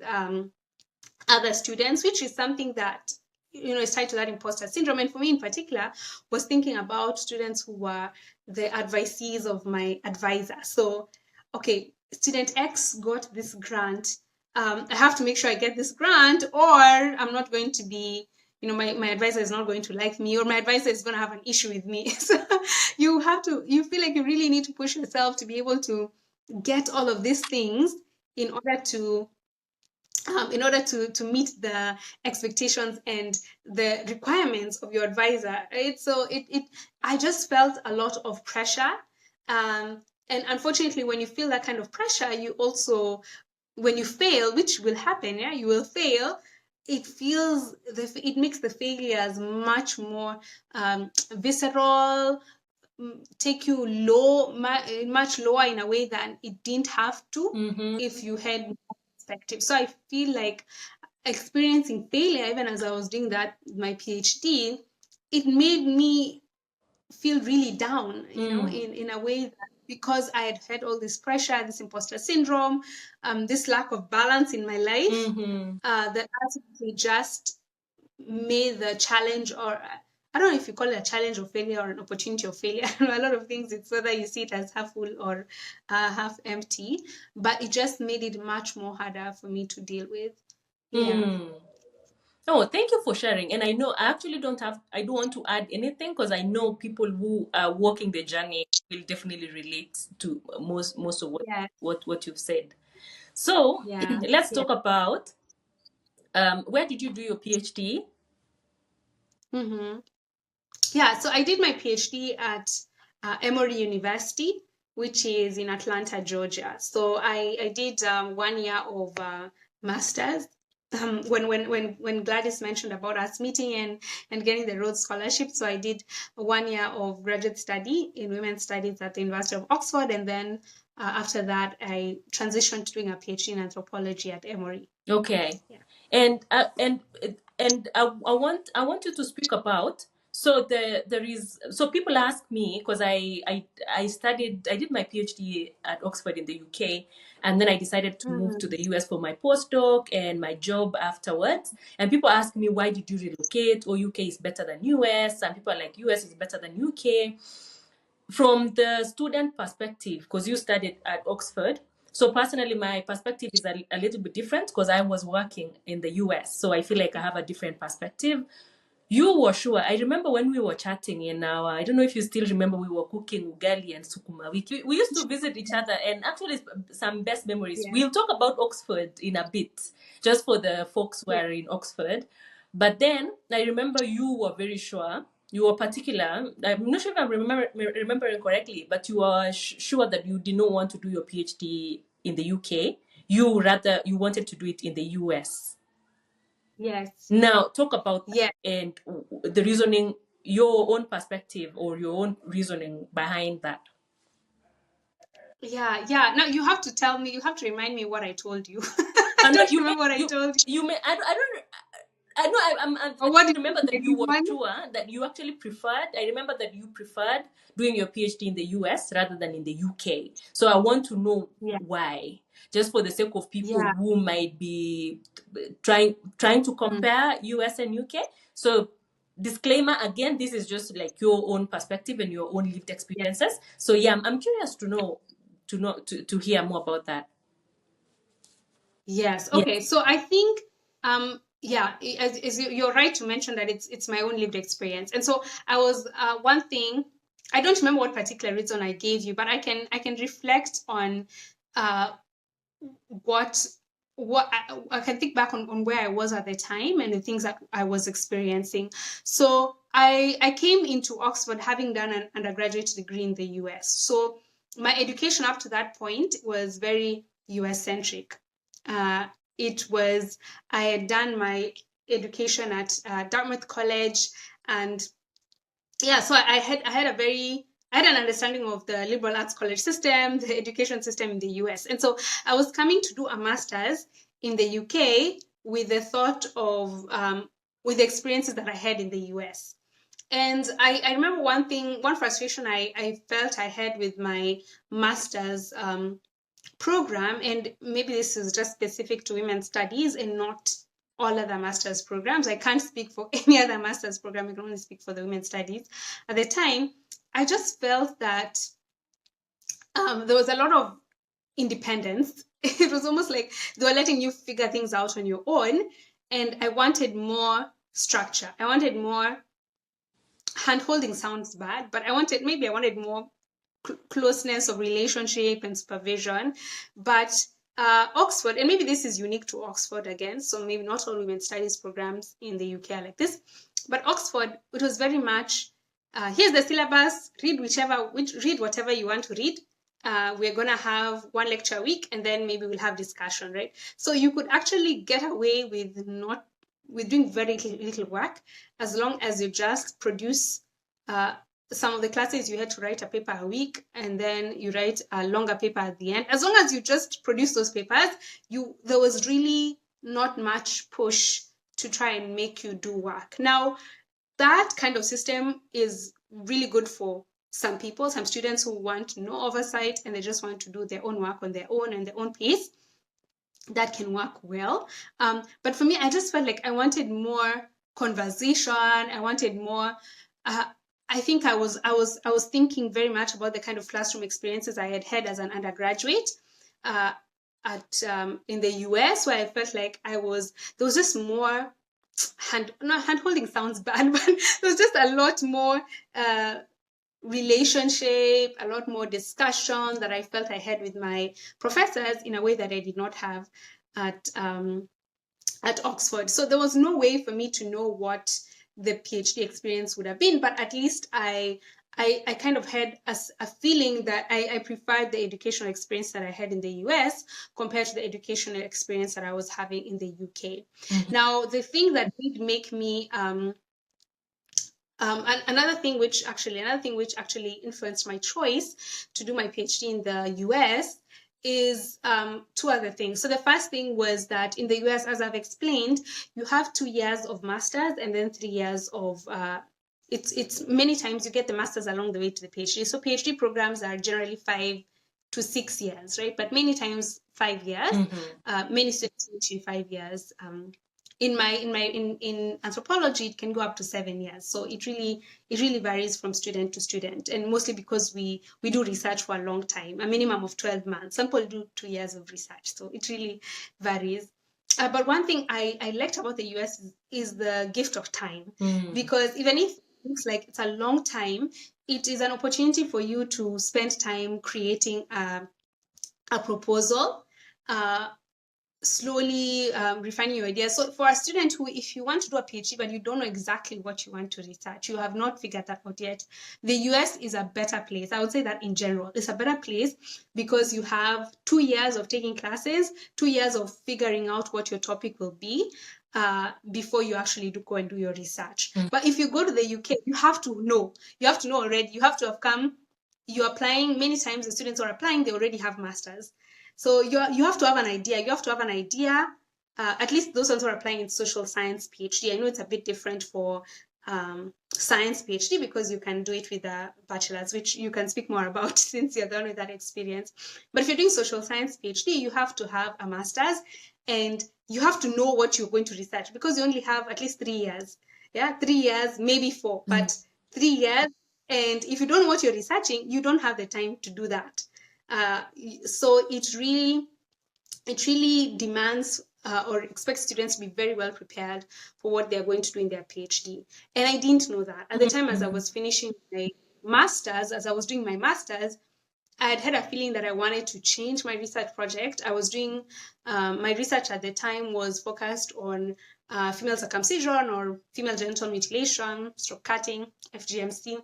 other students, which is something that is tied to that imposter syndrome. And for me in particular, was thinking about students who were the advisees of my advisor. So, okay, student X got this grant. I have to make sure I get this grant, or I'm not going to be, my advisor is not going to like me, or my advisor is going to have an issue with me. So you feel like you really need to push yourself to be able to get all of these things in order to meet the expectations and the requirements of your advisor, right? So I just felt a lot of pressure. And unfortunately, when you feel that kind of pressure, you also, when you fail, which will happen, you will fail, it makes the failures much more visceral, take you much lower in a way than it didn't have to if you had perspective. So I feel like experiencing failure, even as I was doing that, my PhD, it made me feel really down, in a way that, because I had had all this pressure, this imposter syndrome, this lack of balance in my life, that ultimately just made the challenge, or I don't know if you call it a challenge of failure or an opportunity of failure. A lot of things, it's whether you see it as half full or half empty, but it just made it much more harder for me to deal with. Yeah. Oh, thank you for sharing. And I know I actually don't want to add anything, because I know people who are walking the journey will definitely relate to most of Yeah. what you've said. So Yeah. let's Yeah. talk about where did you do your PhD? Mm-hmm. Yeah, so I did my PhD at Emory University, which is in Atlanta, Georgia. So I did 1 year of master's. When Gladys mentioned about us meeting and getting the Rhodes Scholarship, so I did 1 year of graduate study in women's studies at the University of Oxford, and then after that I transitioned to doing a PhD in anthropology at Emory. Okay. Yeah. And I want you to speak about, so there is, so people ask me, because I did my PhD at Oxford in the UK, and then I decided to move to the US for my postdoc and my job afterwards. And people ask me, why did you relocate? Or UK is better than US? And people are like, US is better than UK. From the student perspective, because you studied at Oxford, so personally, my perspective is a little bit different, because I was working in the US. So I feel like I have a different perspective. You were sure. I remember when we were chatting in our, I don't know if you still remember, we were cooking ugali and sukuma wiki. We used to visit each other, and actually some best memories. Yeah. We'll talk about Oxford in a bit, just for the folks who Yeah. are in Oxford. But then I remember you were very sure. You were particular. I'm not sure if I'm remembering correctly, but you were sure that you did not want to do your PhD in the UK. You wanted to do it in the US. Yes. Now, talk about that, Yeah. and the reasoning, your own perspective or your own reasoning behind that. Yeah, yeah. Now you have to tell me, you have to remind me what I told you. I I know don't remember what I told you. you may I don't I know I Or what just did you remember say? that Do you you were remind me? sure that you actually preferred. I remember that you preferred doing your PhD in the US rather than in the UK. So I want to know Yeah, why, just for the sake of people yeah. who might be trying to Mm, compare US and UK. So disclaimer again, this is just like your own perspective and your own lived yeah. experiences. So yeah, I'm curious to hear more about that. Yes. Yeah. Okay. So I think, yeah, you're right to mention that it's my own lived experience. And so I was one thing. I don't remember what particular reason I gave you, but I can reflect on uh, what I can think back on where I was at the time and the things that I was experiencing. So I came into Oxford having done an undergraduate degree in the US. So my education up to that point was very US centric. Uh, it was I had done my education at Dartmouth College, and yeah, so I had an understanding of the liberal arts college system, the education system in the US. And so I was coming to do a master's in the UK with the thought of with the experiences that I had in the US. And I remember one frustration I felt I had with my master's program, and maybe this is just specific to women's studies and not all other master's programs. I can't speak for any other master's program. I can only speak for the women's studies. At the time, I just felt that there was a lot of independence. It was almost like they were letting you figure things out on your own. And I wanted more structure. I wanted more hand-holding sounds bad, but I wanted more closeness of relationship and supervision. But Oxford, and maybe this is unique to Oxford again, so maybe not all women's studies programs in the UK are like this, but Oxford, it was very much, here's the syllabus, read whatever you want to read. We're going to have one lecture a week, and then maybe we'll have discussion, right? So you could actually get away with doing very little work, as long as you just produce some of the classes you had to write a paper a week, and then you write a longer paper at the end. As long as you just produce those papers, there was really not much push to try and make you do work. Now, that kind of system is really good for some people, some students who want no oversight and they just want to do their own work on their own and their own pace. That can work well. But for me, I just felt like I wanted more conversation. I wanted more. I think I was thinking very much about the kind of classroom experiences I had had as an undergraduate in the US, where I felt like there was just more hand holding sounds bad, but there was just a lot more relationship, a lot more discussion that I felt I had with my professors in a way that I did not have at Oxford. So there was no way for me to know what the PhD experience would have been, but at least I kind of had a feeling that I preferred the educational experience that I had in the US compared to the educational experience that I was having in the UK. Mm-hmm. Now, the thing that did make me another thing which actually influenced my choice to do my PhD in the US is two other things. So the first thing was that in the US, as I've explained, you have 2 years of masters and then 3 years of it's many times you get the masters along the way to the PhD. So PhD programs are generally 5 to 6 years, right? But many times 5 years. Mm-hmm. Many students finish in 5 years. In anthropology, it can go up to 7 years. So it really varies from student to student, and mostly because we do research for a long time, a minimum of 12 months. Some people do 2 years of research, so it really varies. But one thing I liked about the US is the gift of time, because even if it looks like it's a long time, it is an opportunity for you to spend time creating a proposal, slowly refining your ideas. So for a student who, if you want to do a PhD but you don't know exactly what you want to research, you have not figured that out yet, the US is a better place. I would say that in general, it's a better place because you have 2 years of taking classes, 2 years of figuring out what your topic will be before you actually go and do your research. But if you go to the UK, you have to know already, you have to have come, you're applying, many times the students who are applying, they already have masters. So you have to have an idea. You have to have an idea. At least those ones who are applying in social science PhD. I know it's a bit different for science PhD because you can do it with a bachelor's, which you can speak more about since you're the one with that experience. But if you're doing social science PhD, you have to have a master's and you have to know what you're going to research because you only have at least 3 years. Yeah, 3 years, maybe 4, but 3 years. And if you don't know what you're researching, you don't have the time to do that. So it really demands or expects students to be very well prepared for what they're going to do in their PhD. And I didn't know that. At the time, as I was finishing my master's, as I was doing my master's, I had a feeling that I wanted to change my research project. I was doing, my research at the time was focused on female circumcision or female genital mutilation, stroke cutting, FGMC.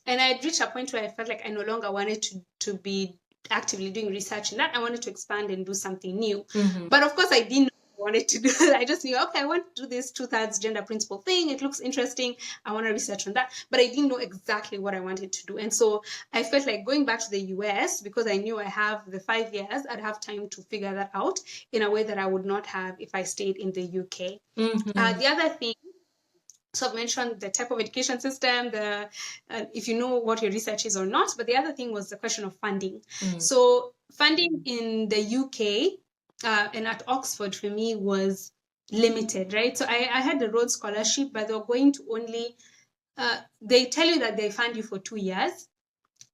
And I had reached a point where I felt like I no longer wanted to be actively doing research in that. I wanted to expand and do something new. Mm-hmm. But of course, I didn't know what I wanted to do. I just knew, okay, I want to do this 2/3 gender principle thing. It looks interesting. I want to research on that. But I didn't know exactly what I wanted to do. And so I felt like going back to the US, because I knew I have the 5 years, I'd have time to figure that out in a way that I would not have if I stayed in the UK. Mm-hmm. The other thing, so I've mentioned the type of education system, if you know what your research is or not, but the other thing was the question of funding. So funding in the UK and at Oxford for me was limited, right? So I had the Rhodes Scholarship, but they were going to only, they tell you that they fund you for 2 years,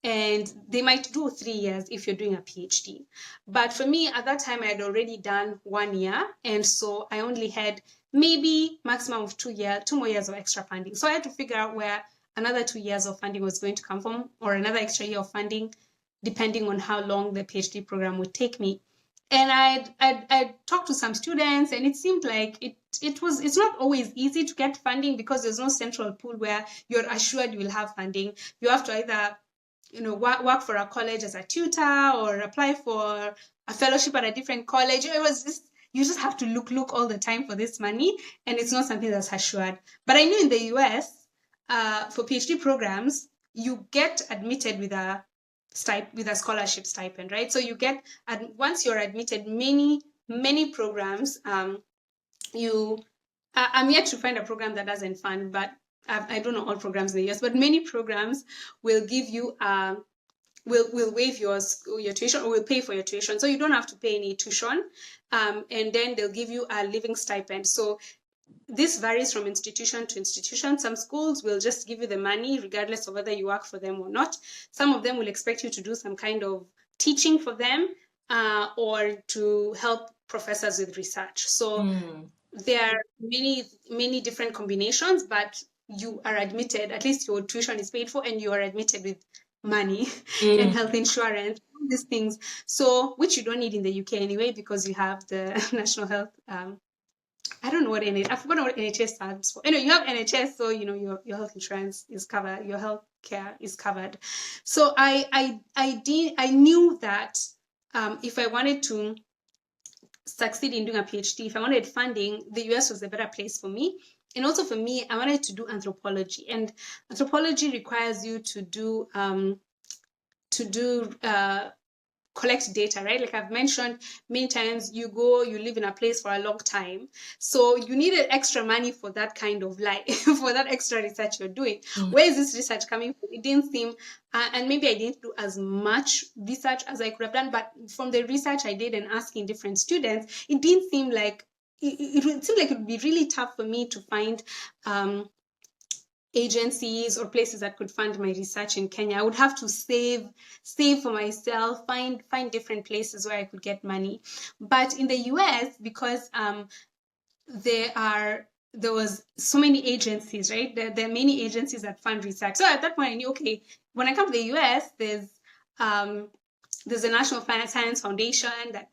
and they might do 3 years if you're doing a PhD. But for me, at that time, I had already done 1 year. And so I only had maybe maximum of 2 more years of extra funding. So I had to figure out where another 2 years of funding was going to come from, or another extra year of funding, depending on how long the PhD program would take me. And I'd talked to some students, and it seemed like it's not always easy to get funding because there's no central pool where you're assured you will have funding. You have to either work for a college as a tutor or apply for a fellowship at a different college. It was just, you just have to look all the time for this money, and it's not something that's assured. But I knew in the US, for PhD programs, you get admitted with a scholarship stipend, right? So you get, once you're admitted, many programs, I'm yet to find a program that doesn't fund, but I don't know all programs in the US, but many programs will give you will waive your tuition, or will pay for your tuition, so you don't have to pay any tuition, and then they'll give you a living stipend. So this varies from institution to institution. Some schools will just give you the money regardless of whether you work for them or not. Some of them will expect you to do some kind of teaching for them, or to help professors with research. So there are many different combinations, but you are admitted, at least your tuition is paid for, and you are admitted with money and health insurance, all these things. So, which you don't need in the UK anyway, because you have the national health. I don't know what I forgot what NHS stands for. Anyway, you have NHS, so you know your health insurance is covered, your health care is covered. So I knew that if I wanted to succeed in doing a PhD, if I wanted funding, the US was a better place for me. And also for me, I wanted to do anthropology, and anthropology requires you to do collect data, right? Like I've mentioned many times, you live in a place for a long time, so you needed extra money for that kind of for that extra research you're doing. Where is this research coming from? It didn't seem, and maybe I didn't do as much research as I could have done, but from the research I did and asking different students, it didn't seem like it seemed like it would be really tough for me to find agencies or places that could fund my research in Kenya. I would have to save for myself, find different places where I could get money. But in the US, because there was so many agencies, right? There are many agencies that fund research. So at that point I knew, okay, when I come to the US, there's a National Science Foundation that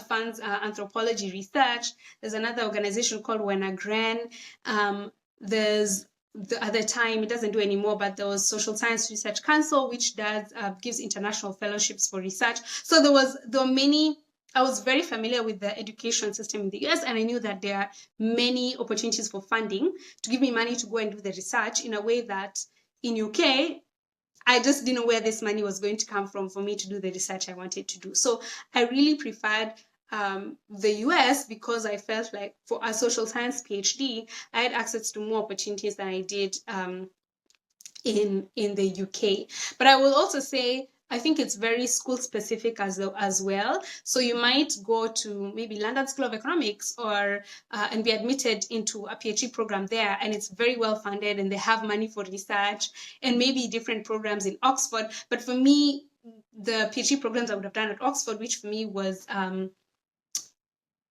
funds anthropology research. There's another organization called Wenagren. There's at the time, it doesn't do anymore, but there was Social Science Research Council, which gives international fellowships for research. So there were many. I was very familiar with the education system in the US, and I knew that there are many opportunities for funding to give me money to go and do the research, in a way that in UK, I just didn't know where this money was going to come from for me to do the research I wanted to do. So I really preferred the US, because I felt like for a social science PhD, I had access to more opportunities than I did in the UK. But I will also say, I think it's very school specific as well. So you might go to maybe London School of Economics or and be admitted into a PhD program there, and it's very well funded, and they have money for research, and maybe different programs in Oxford. But for me, the PhD programs I would have done at Oxford, which for me was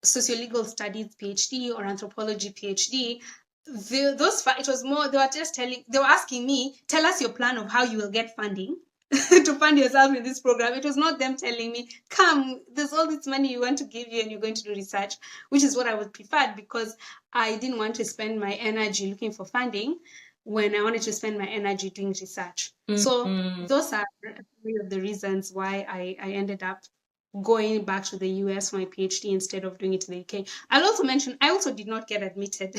sociolegal studies PhD or anthropology PhD, it was more, they were asking me, tell us your plan of how you will get funding to fund yourself in this program. It was not them telling me, come, there's all this money we want to give you and you're going to do research, which is what I would prefer, because I didn't want to spend my energy looking for funding when I wanted to spend my energy doing research. So those are three of the reasons why I ended up going back to the US for my PhD instead of doing it in the UK. I'll also mention, I also did not get admitted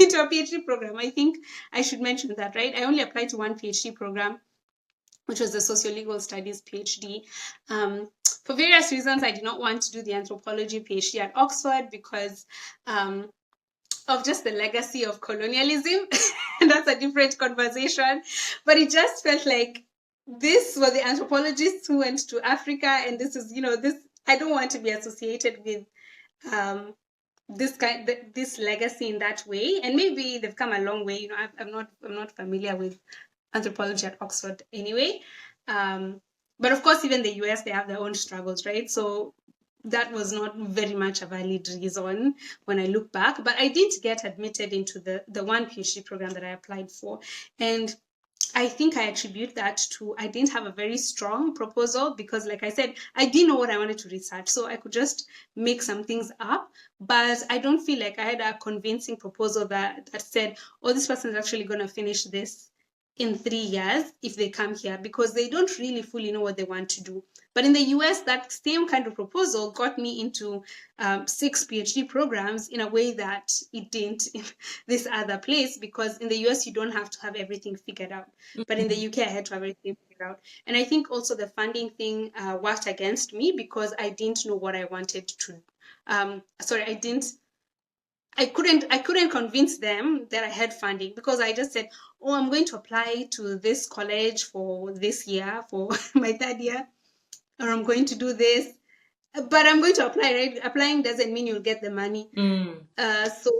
into a PhD program. I think I should mention that, right? I only applied to one PhD program, which was the Sociolegal Studies PhD. For various reasons, I did not want to do the anthropology PhD at Oxford because of just the legacy of colonialism. And that's a different conversation. But it just felt like this were the anthropologists who went to Africa, and this is, this, I don't want to be associated with this legacy in that way. And maybe they've come a long way. I'm not familiar with anthropology at Oxford anyway. But of course, even the US, they have their own struggles, right? So that was not very much a valid reason when I look back. But I did get admitted into the one PhD program that I applied for. And I think I attribute that to, I didn't have a very strong proposal because, like I said, I didn't know what I wanted to research. So I could just make some things up, but I don't feel like I had a convincing proposal that said, oh, this person is actually going to finish this in 3 years if they come here, because they don't really fully know what they want to do. But in the US, that same kind of proposal got me into 6 PhD programs in a way that it didn't in this other place, because in the US, you don't have to have everything figured out. But in the UK, I had to have everything figured out. And I think also the funding thing worked against me because I didn't know what I wanted to. I I couldn't convince them that I had funding, because I just said, oh, I'm going to apply to this college for this year, for my third year, or I'm going to do this, but I'm going to apply, right? Applying doesn't mean you'll get the money. So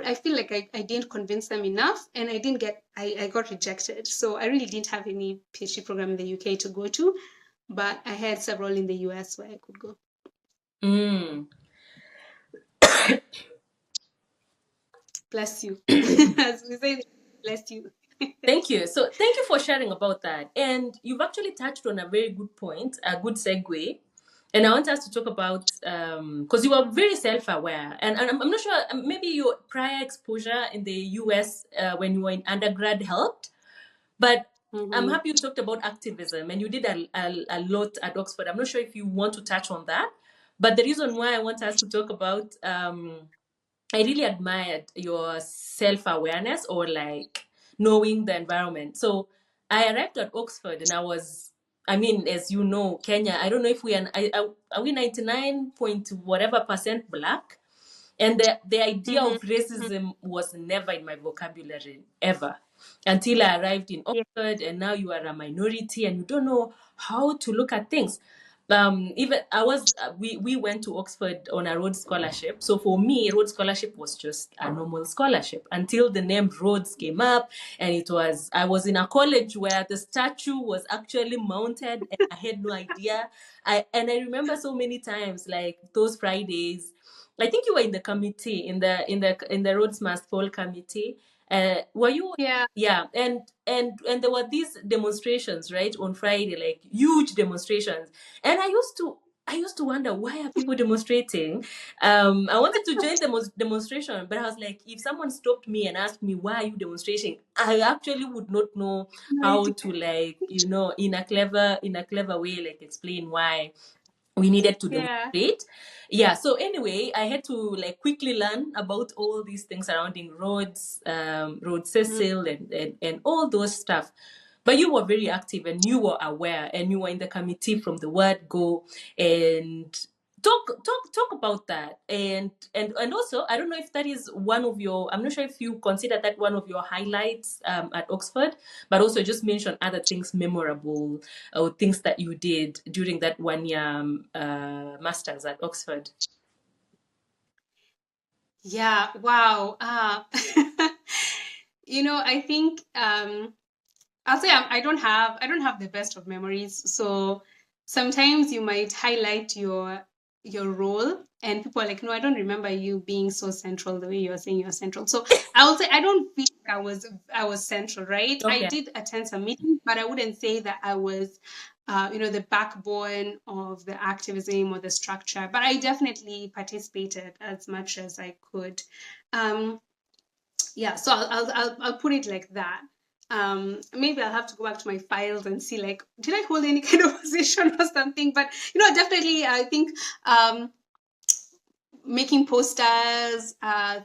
I feel like I didn't convince them enough, and I got rejected. So I really didn't have any PhD program in the UK to go to, but I had several in the US where I could go. Bless you. As we say, bless you. Thank you. So thank you for sharing about that. And you've actually touched on a very good point, a good segue. And I want us to talk about, because you are very self-aware. And I'm not sure, maybe your prior exposure in the US when you were in undergrad helped. But I'm happy you talked about activism, and you did a lot at Oxford. I'm not sure if you want to touch on that. But the reason why I want us to talk about, I really admired your self-awareness, or like knowing the environment. So I arrived at Oxford, and I mean, as you know, Kenya, I don't know if are we 99 point whatever percent black? And the idea of racism was never in my vocabulary, ever, until I arrived in Oxford, and now you are a minority and you don't know how to look at things. Even we went to Oxford on a Rhodes Scholarship. So for me, Rhodes Scholarship was just a normal scholarship until the name Rhodes came up, and I was in a college where the statue was actually mounted, and I had no idea. I remember so many times, like those Fridays. I think you were in the committee, in the Rhodes Must Fall committee. Were you? Yeah. Yeah, and there were these demonstrations, right, on Friday, like huge demonstrations, and I used to wonder, why are people demonstrating? I wanted to join the demonstration, but I was like, if someone stopped me and asked me, why are you demonstrating, I actually would not know how to, like, in a clever way, like explain why we needed to demonstrate. Yeah. So anyway, I had to like quickly learn about all these things surrounding Rhodes, Rhodes Cecil, and all those stuff. But you were very active, and you were aware, and you were in the committee from the word go. And talk about that. And also, I don't know if that is one of your, I'm not sure if you consider that one of your highlights at Oxford, but also just mention other things memorable, or things that you did during that 1 year masters at Oxford. Yeah. Wow. I think I'll say I don't have the best of memories. So sometimes you might highlight your role, and people are like, no, I don't remember you being so central the way you're saying you're central. So I will say I don't feel like I was central, right? Okay. I did attend some meetings, but I wouldn't say that I was the backbone of the activism or the structure. But I definitely participated as much as I could. Yeah, so I'll put it like that. Maybe I'll have to go back to my files and see, like, did I hold any kind of position or something? But definitely, I think making posters,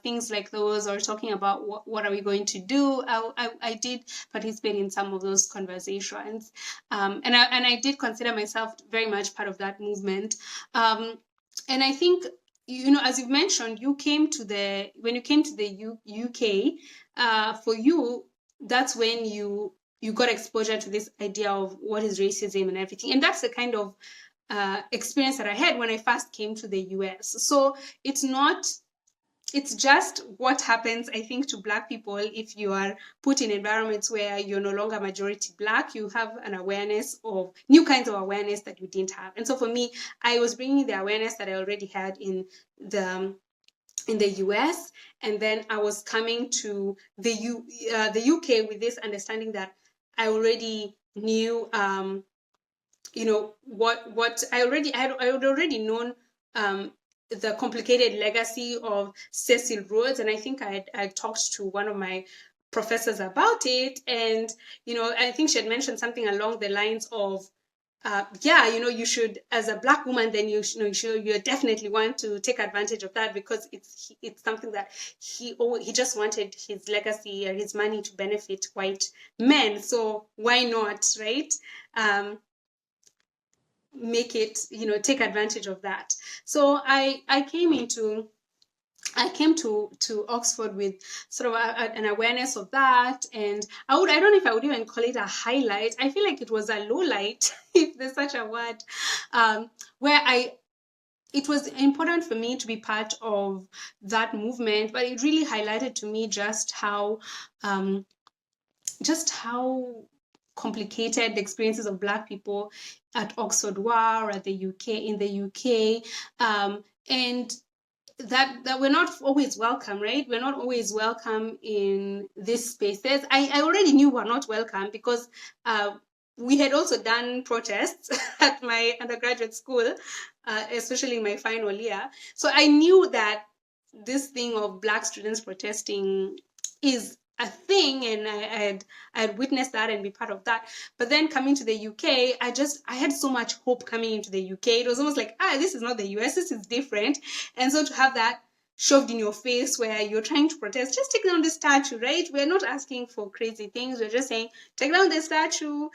things like those, or talking about what are we going to do. I did participate in some of those conversations, and I did consider myself very much part of that movement. And I think, as you've mentioned, when you came to the UK, for you, that's when you got exposure to this idea of what is racism and everything, and that's the kind of experience that I had when I first came to the US. So it's just what happens, I think, to Black people if you are put in environments where you're no longer majority Black. You have an awareness of new kinds of awareness that you didn't have. And so for me, I was bringing the awareness that I already had in the US, and then I was coming to the UK with this understanding that I already knew what I had already known the complicated legacy of Cecil Rhodes, and I think I talked to one of my professors about it, and I think she had mentioned something along the lines of you should, as a Black woman, then you definitely want to take advantage of that, because it's something that he just wanted his legacy or his money to benefit white men, so why not, right? Make it, take advantage of that. So I came into I came to Oxford with sort of an awareness of that, and I don't know if I would even call it a highlight. I feel like it was a low light, if there's such a word, where it was important for me to be part of that movement, but it really highlighted to me just how complicated the experiences of Black people at Oxford were, or at the UK, in the UK, and that we're not always welcome, right? We're not always welcome in these spaces. I already knew we're not welcome because we had also done protests at my undergraduate school, especially in my final year. So I knew that this thing of Black students protesting is a thing, and I had witnessed that and be part of that. But then coming to the UK, I had so much hope coming into the UK. It was almost like, this is not the US, this is different. And so to have that shoved in your face where you're trying to protest, just take down the statue, right? We're not asking for crazy things. We're just saying, take down the statue,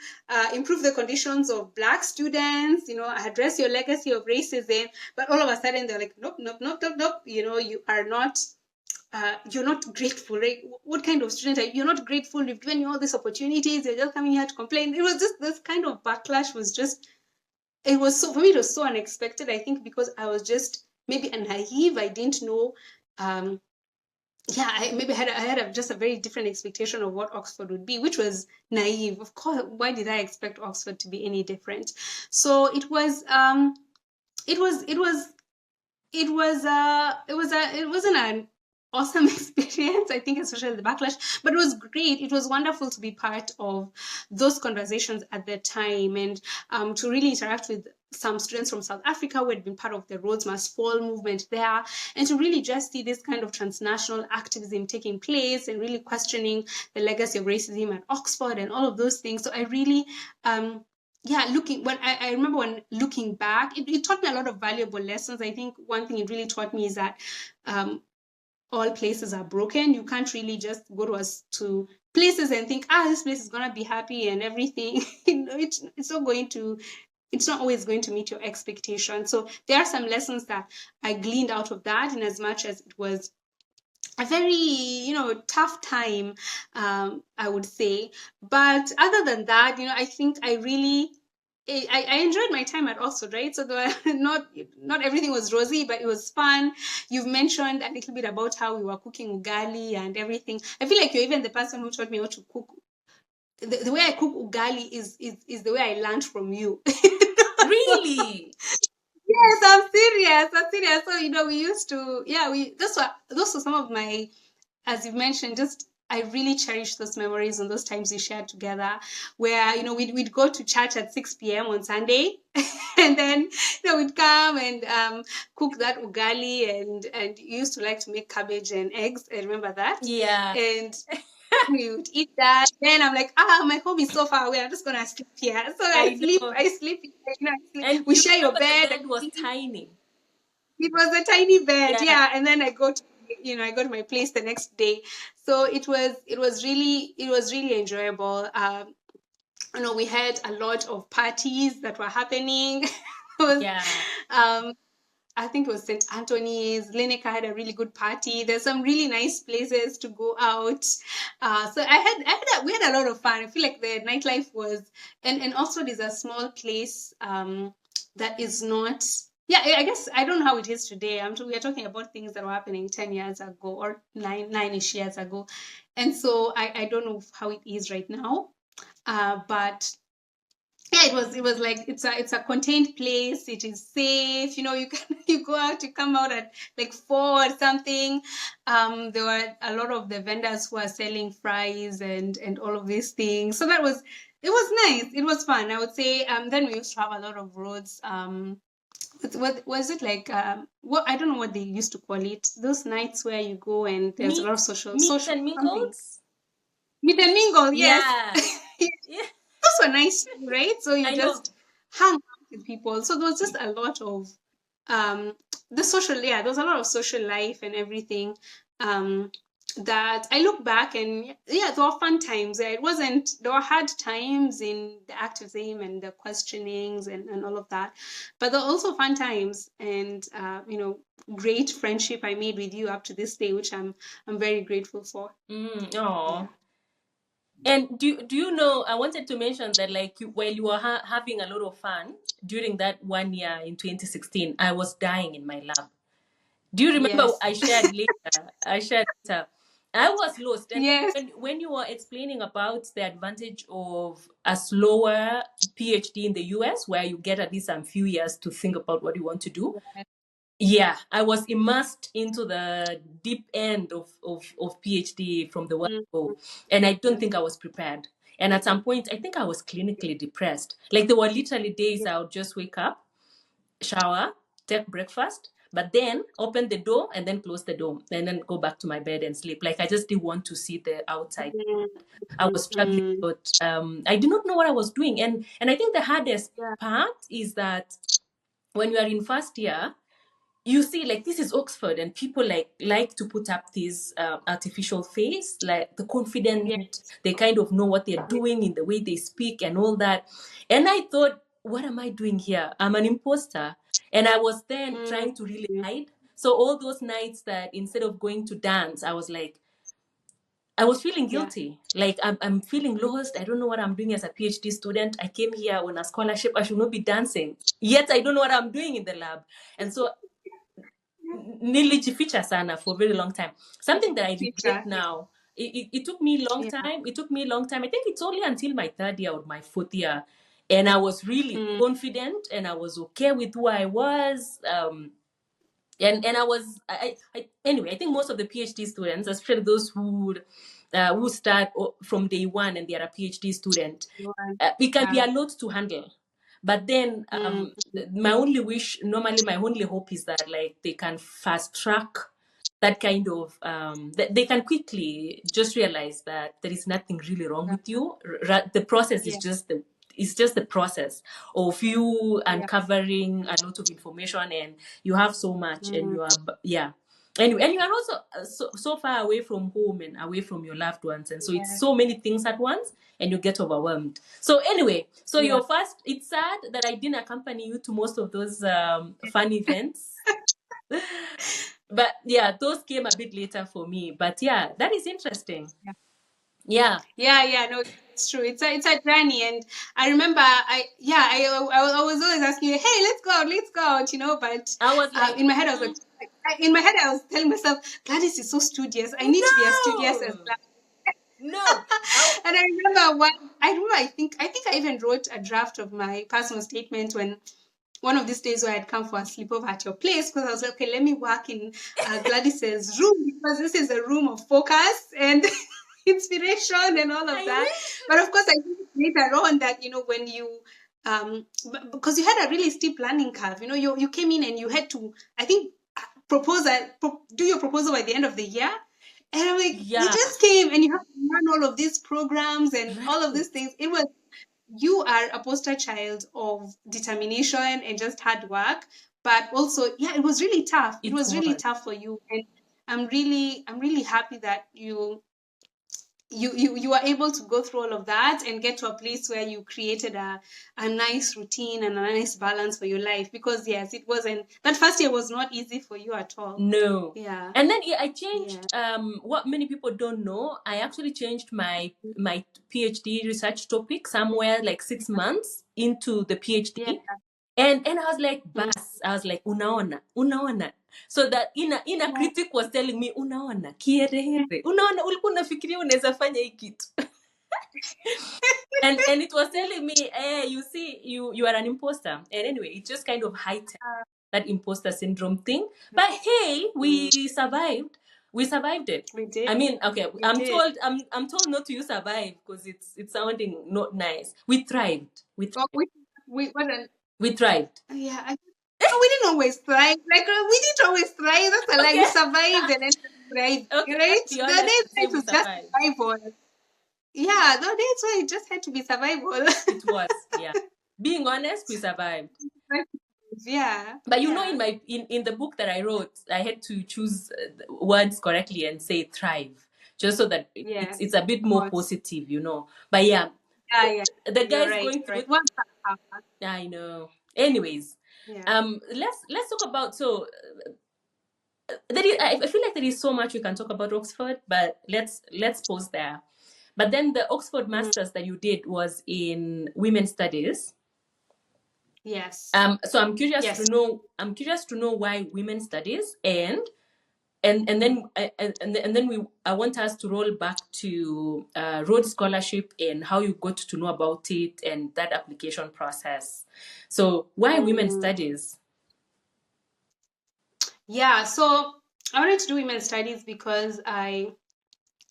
improve the conditions of Black students, address your legacy of racism. But all of a sudden they're like, nope, nope, nope, nope, nope. You are not, you're not grateful, right? What kind of student are you? You're not grateful. We've given you all these opportunities. You're just coming here to complain. It was just this kind of backlash was just, it was so, for me, it was so unexpected, I think, because I was just maybe a naive. I didn't know. I had just a very different expectation of what Oxford would be, which was naive. Of course, why did I expect Oxford to be any different? So it wasn't an awesome experience, I think, especially the backlash, but it was great. It was wonderful to be part of those conversations at the time, and to really interact with some students from South Africa who had been part of the Rhodes Must Fall movement there, and to really just see this kind of transnational activism taking place and really questioning the legacy of racism at Oxford and all of those things. So I really I remember when looking back, it taught me a lot of valuable lessons. I think one thing it really taught me is that all places are broken. You can't really just go to places and think, this place is gonna be happy and everything. It's not always going to meet your expectations. So there are some lessons that I gleaned out of that, in as much as it was a very tough time, I would say. But other than that, I think I enjoyed my time at Oxford, right? So there were not everything was rosy, but it was fun. You've mentioned a little bit about how we were cooking ugali and everything. I feel like you're even the person who taught me how to cook. The way I cook ugali is the way I learned from you. Really? Yes, I'm serious. So, we used to, those were some of my, as you've mentioned, just, I really cherish those memories and those times we shared together, where, we'd go to church at 6 p.m. on Sunday, and then, we'd come and cook that ugali, and you used to like to make cabbage and eggs. I remember that. Yeah. And we would eat that. Then I'm like, my home is so far away. I'm just gonna sleep here. So I sleep. And we share your bed. The bed was tiny. It was a tiny bed, yeah. And then I go to my place the next day. So it was really enjoyable. We had a lot of parties that were happening. I think it was St. Anthony's. Lineker had a really good party. There's some really nice places to go out. So we had a lot of fun. I feel like the nightlife was, and Oxford is a small place that is not. Yeah, I guess I don't know how it is today. We are talking about things that were happening 10 years ago or nine-ish years ago, and so I don't know how it is right now. But yeah, it was like it's a contained place. It is safe. You go out, you come out at like 4 or something. There were a lot of the vendors who are selling fries and all of these things. So it was nice. It was fun, I would say. Then we used to have a lot of roads. What was it like? What, I don't know what they used to call it. Those nights where you go and there's a lot of social and mingles. Meet and mingle, yes. Yeah. Those were nice, right? So you just hang out with people. So there was just a lot of there was a lot of social life and everything. that I look back and yeah, there were fun times. There were hard times in the activism and the questionings and all of that, but there were also fun times and great friendship I made with you up to this day, which I'm very grateful for. Oh. Yeah. And do you know, I wanted to mention that like while you were having a lot of fun during that 1 year in 2016, I was dying in my lab. Do you remember Yes. I shared later? I was lost. And Yes. when you were explaining about the advantage of a slower PhD in the US, where you get at least a few years to think about what you want to do, yeah, I was immersed into the deep end of PhD from the word Mm, go. And I don't think I was prepared. And at some point, I think I was clinically depressed. Like there were literally days I would just wake up, shower, take breakfast, but then open the door and then close the door and then go back to my bed and sleep. Like I just didn't want to see the outside. mm, I was struggling, mm, but I did not know what I was doing. And I think the hardest yeah. part is that when you are in first year, you see like this is Oxford and people like to put up this artificial face, like the Yeah. confident, they kind of know what they're doing in the way they speak and all that. And I thought, what am I doing here? I'm an imposter. And I was then Mm, trying to really hide. So all those nights that instead of going to dance, I was feeling yeah. guilty. Like I'm feeling lost. I don't know what I'm doing as a PhD student. I came here on a scholarship. I should not be dancing. Yet I don't know what I'm doing in the lab. And so nilijificha sana for a very long time. Something that I regret Teacher. now. It took me a long Yeah. time. It took me a long time. I think it's only until my third year or my fourth year. And I was really Mm, confident and I was okay with who I was. And I was, anyway, I think most of the PhD students, especially those who start from day one and they are a PhD student, it can be yeah. a lot to handle. But then Mm, my only wish, normally my only hope is that like they can fast track that kind of they can quickly just realize that there is nothing really wrong yeah. with you. The process is Yeah. just the process of you Yeah. uncovering a lot of information, and you have so much, and Mm, you are yeah. Anyway, and you are also so far away from home and away from your loved ones, and so it's yeah. so many things at once, and you get overwhelmed. So anyway, so Yeah. your first, it's sad that I didn't accompany you to most of those fun events. But yeah, those came a bit later for me. But yeah, that is interesting. Yeah. Yeah. Yeah. No, it's true. It's a journey, and I remember I was always asking you, hey, let's go out, But I was like, in my head, I was like, I was telling myself, Gladys is so studious. I need to be as studious as no, Gladys. no. And I remember I think I even wrote a draft of my personal statement when one of these days where I'd come for a sleepover at your place, because I was like, okay, let me work in Gladys's room, because this is a room of focus and inspiration and all of I that. wish. But of course, I think later on that, when you, because you had a really steep learning curve, you came in and you had to, I think, do your proposal by the end of the year. And I'm like, you Yeah. just came and you have to learn all of these programs and all of Right. these things. You are a poster child of determination and just hard work, but also, yeah, it was really tough. It It was really was. tough for you, and I'm really happy that you were able to go through all of that and get to a place where you created a nice routine and a nice balance for your life, because yes, it wasn't, that first year was not easy for you at all. No. Yeah. And then yeah, I Yeah. changed what many people don't know. I actually changed my PhD research topic somewhere like 6 months into the Yeah. PhD. And I was like, Mm. bas, I was like, unaona. So that ina Yeah. critic was telling me, unaona, kiherehere. Unaona, ulikuwa unafikiria unaweza fanya hii kitu. And it was telling me, you see, you are an imposter. And anyway, it just kind of heightened that imposter syndrome thing. But hey, Mm. we survived. We survived it. We did. I mean, okay, We I'm did. told I'm told not to use survive because it's sounding not nice. We thrived. Well, we what an We thrived. yeah. No, we didn't always thrive. Like we didn't always thrive. That's a lie. We Okay. survived and then thrived, Okay, let's right? be The honest days and say it we was just survived. survival. Yeah, the days where it just had to be survival. It was, yeah. Being honest, we survived. Yeah. But you know, Yeah. in the book that I wrote, I had to choose words correctly and say thrive, just so that Yes. it's a bit Of more course. positive, you know. But yeah, Yeah. Yeah. the You're guy's right. going You're right. through. Well, hard. I know. Anyways, Yeah. let's talk about there is, I feel like there is so much we can talk about Oxford, but let's pause there. But then the Oxford Mm. Masters that you did was in Women's Studies. Yes. So I'm curious to Yes. know. I'm curious to know why Women's Studies, and then I want us to roll back to Rhodes Scholarship and how you got to know about it and that application process. So why Women's Mm. Studies? Yeah. So I wanted to do women's studies because I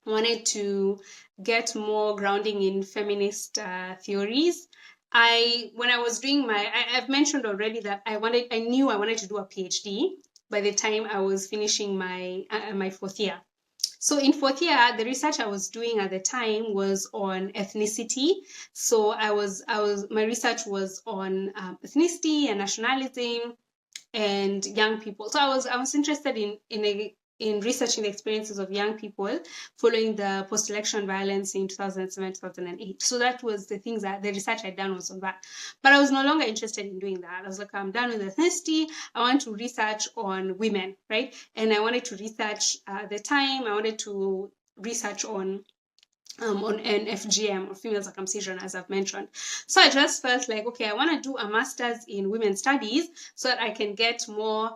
wanted to get more grounding in feminist theories. When I was doing I've mentioned already that I knew I wanted to do a PhD by the time I was finishing my fourth year. So in fourth year, the research I was doing at the time was on ethnicity. So my research was on ethnicity and nationalism and young people. So I was interested in researching the experiences of young people following the post-election violence in 2007, 2008. So that was the research I'd done was on that. But I was no longer interested in doing that. I was like, I'm done with ethnicity. I want to research on women, right? And I wanted to research at the time, I wanted to research on an FGM or female circumcision, as I've mentioned. So I just felt like, okay, I want to do a master's in women's studies so that I can get more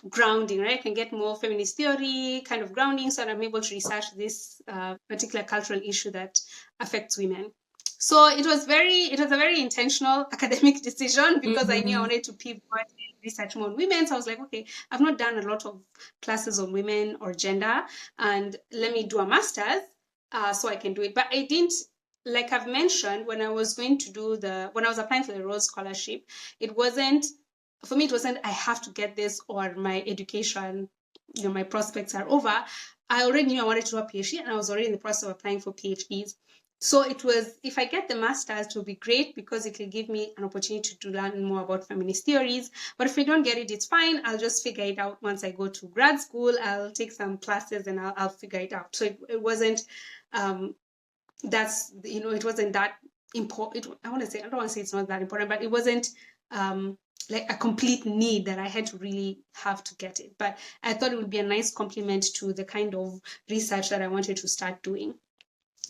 grounding, right? I can get more feminist theory kind of grounding so that I'm able to research this particular cultural issue that affects women. So it was a very intentional academic decision because I knew I wanted to pivot and research more on women. So I was like, okay, I've not done a lot of classes on women or gender, and let me do a master's so I can do it. But I didn't, like I've mentioned, when I was applying for the Rhodes Scholarship, for me, it wasn't, I have to get this or my education, my prospects are over. I already knew I wanted to do a PhD and I was already in the process of applying for PhDs. So it was, if I get the master's, it will be great because it will give me an opportunity to learn more about feminist theories. But if I don't get it, it's fine. I'll just figure it out once I go to grad school. I'll take some classes and I'll figure it out. So it wasn't, it wasn't that important. I don't want to say it's not that important, but it wasn't like a complete need that I had to really have to get it. But I thought it would be a nice complement to the kind of research that I wanted to start doing.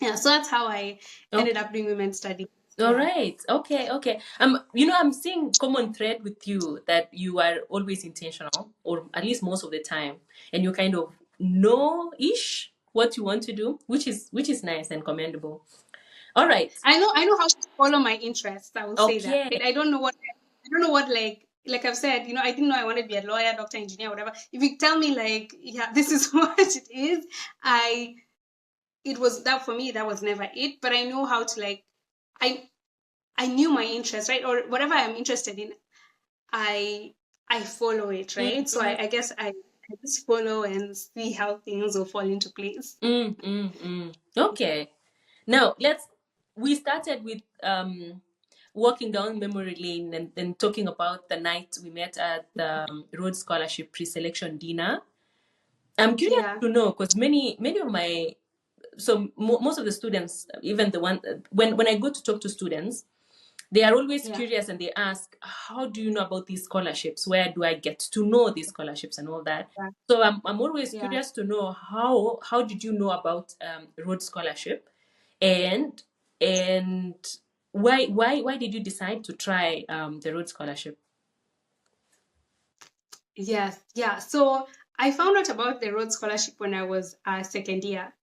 Yeah, so that's how I ended up doing women's studies. All Yeah. right. Okay. Okay. I'm seeing common thread with you that you are always intentional, or at least most of the time, and you kind of know-ish what you want to do, which is nice and commendable. All right. I know how to follow my interests. I will say that. Okay. I don't know what like I've said, I didn't know I wanted to be a lawyer, doctor, engineer, whatever. If you tell me like, yeah, this is what it is, it was that for me, that was never it. But I know how to I knew my interest, right? Or whatever I'm interested in, I follow it, right? So I guess I just follow and see how things will fall into place. Okay. Now we started with walking down memory lane and talking about the night we met at the Rhodes Scholarship pre-selection dinner. I'm curious Yeah. to know because many of my most of the students, even the one when I go to talk to students, they are always Yeah. curious and they ask, how do you know about these scholarships? Where do I get to know these scholarships and all that? Yeah. So I'm always Yeah. curious to know how did you know about Rhodes Scholarship, and and why did you decide to try the Rhodes Scholarship? Yes. Yeah. So I found out about the Rhodes Scholarship when I was second year.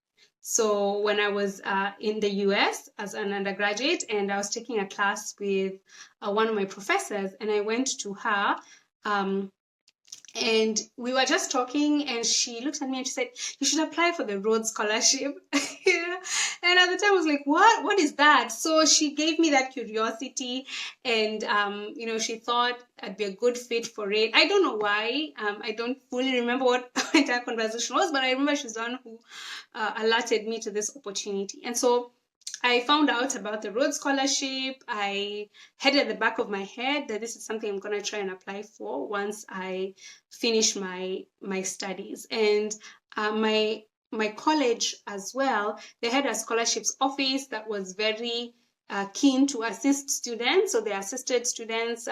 So when I was in the US as an undergraduate, and I was taking a class with one of my professors, and I went to her. And we were just talking, and she looked at me and she said, "You should apply for the Rhodes Scholarship." Yeah. And at the time, I was like, "What? What is that?" So she gave me that curiosity, and she thought I'd be a good fit for it. I don't know why. I don't fully remember what our entire conversation was, but I remember she's the one who alerted me to this opportunity. And so I found out about the Rhodes Scholarship. I had at the back of my head that this is something I'm going to try and apply for once I finish my studies. And my college as well, they had a scholarships office that was very keen to assist students. So they assisted students.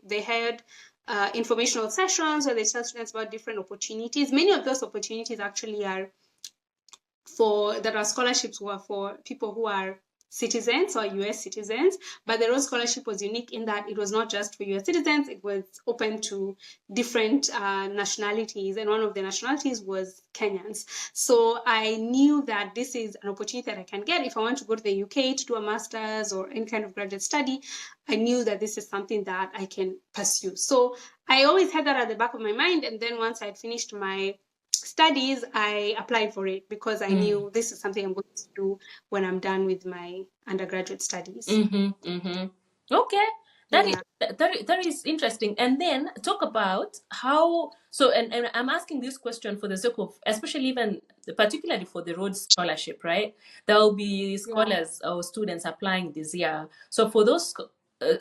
They had informational sessions where they tell students about different opportunities. Many of those opportunities actually are scholarships who are for people who are citizens or US citizens, but the Rhodes Scholarship was unique in that it was not just for US citizens, it was open to different nationalities, and one of the nationalities was Kenyans. So I knew that this is an opportunity that I can get if I want to go to the UK to do a master's or any kind of graduate study. I knew that this is something that I can pursue. So I always had that at the back of my mind, and then once I had finished my studies, I applied for it because I knew this is something I'm going to do when I'm done with my undergraduate studies. Okay, that is interesting. And then talk about how. So, and I'm asking this question for the sake of, especially even particularly for the Rhodes Scholarship, right? There will be scholars or students applying this year. So for those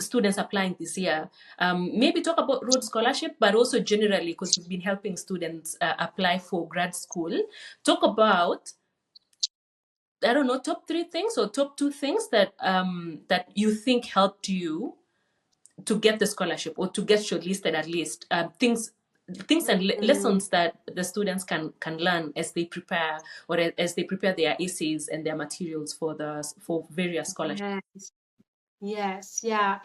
students applying this year, maybe talk about Rhodes Scholarship, but also generally, because you've been helping students apply for grad school. Talk about, I don't know, top 3 things or top 2 things that that you think helped you to get the scholarship or to get shortlisted at least. Things and lessons that the students can learn as they prepare or as they prepare their essays and their materials for various scholarships. Yes, yeah.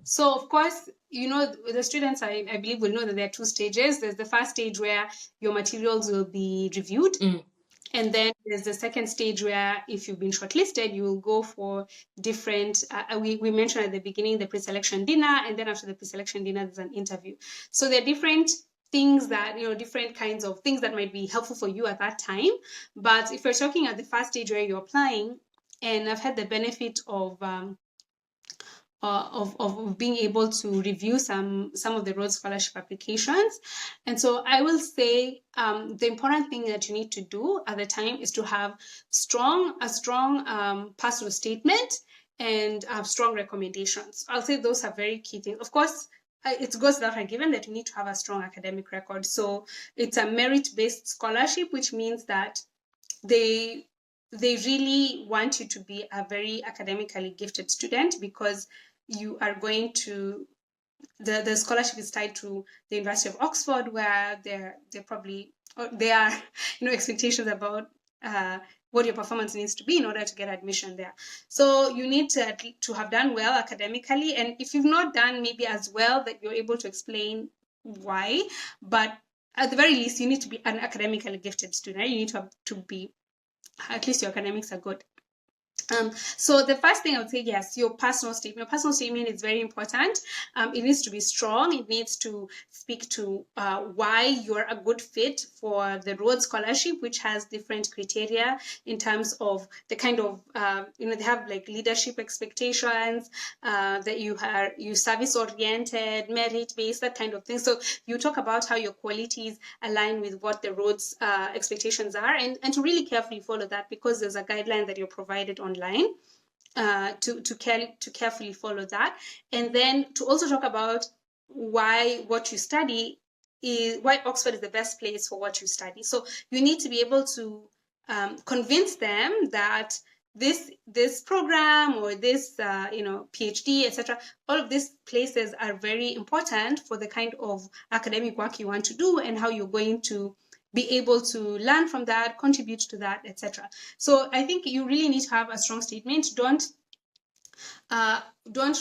So of course, you know, the students, I believe, will know that there are 2 stages. There's the first stage where your materials will be reviewed. And then there's the second stage where if you've been shortlisted, you will go for different, we mentioned at the beginning, the pre-selection dinner, and then after the pre-selection dinner, there's an interview. So there are different things that, you know, different kinds of things that might be helpful for you at that time. But if you're talking at the first stage where you're applying, and I've had the benefit of being able to review some of the Rhodes Scholarship applications. And so I will say the important thing that you need to do at the time is to have a strong personal statement and strong recommendations. I'll say those are very key things. Of course, it goes without a given that you need to have a strong academic record. So it's a merit-based scholarship, which means that they really want you to be a very academically gifted student, because you are going to, the scholarship is tied to the University of Oxford, where there are, you know, expectations about what your performance needs to be in order to get admission there. So you need to have done well academically, and if you've not done maybe as well, that you're able to explain why, but at the very least, you need to be an academically gifted student. You need to be, at least your academics are good. So the first thing I would say, yes, your personal statement. Your personal statement is very important. It needs to be strong. It needs to speak to why you're a good fit for the Rhodes Scholarship, which has different criteria in terms of the kind of, you know, they have like leadership expectations, that you service oriented, merit based, that kind of thing. So you talk about how your qualities align with what the Rhodes expectations are, and to really carefully follow that, because there's a guideline that you're provided online to carefully follow that. And then to also talk about why Oxford is the best place for what you study. So you need to be able to convince them that this program or this you know, PhD, etc., all of these places are very important for the kind of academic work you want to do and how you're going to be able to learn from that, contribute to that, etc. So I think you really need to have a strong statement. Don't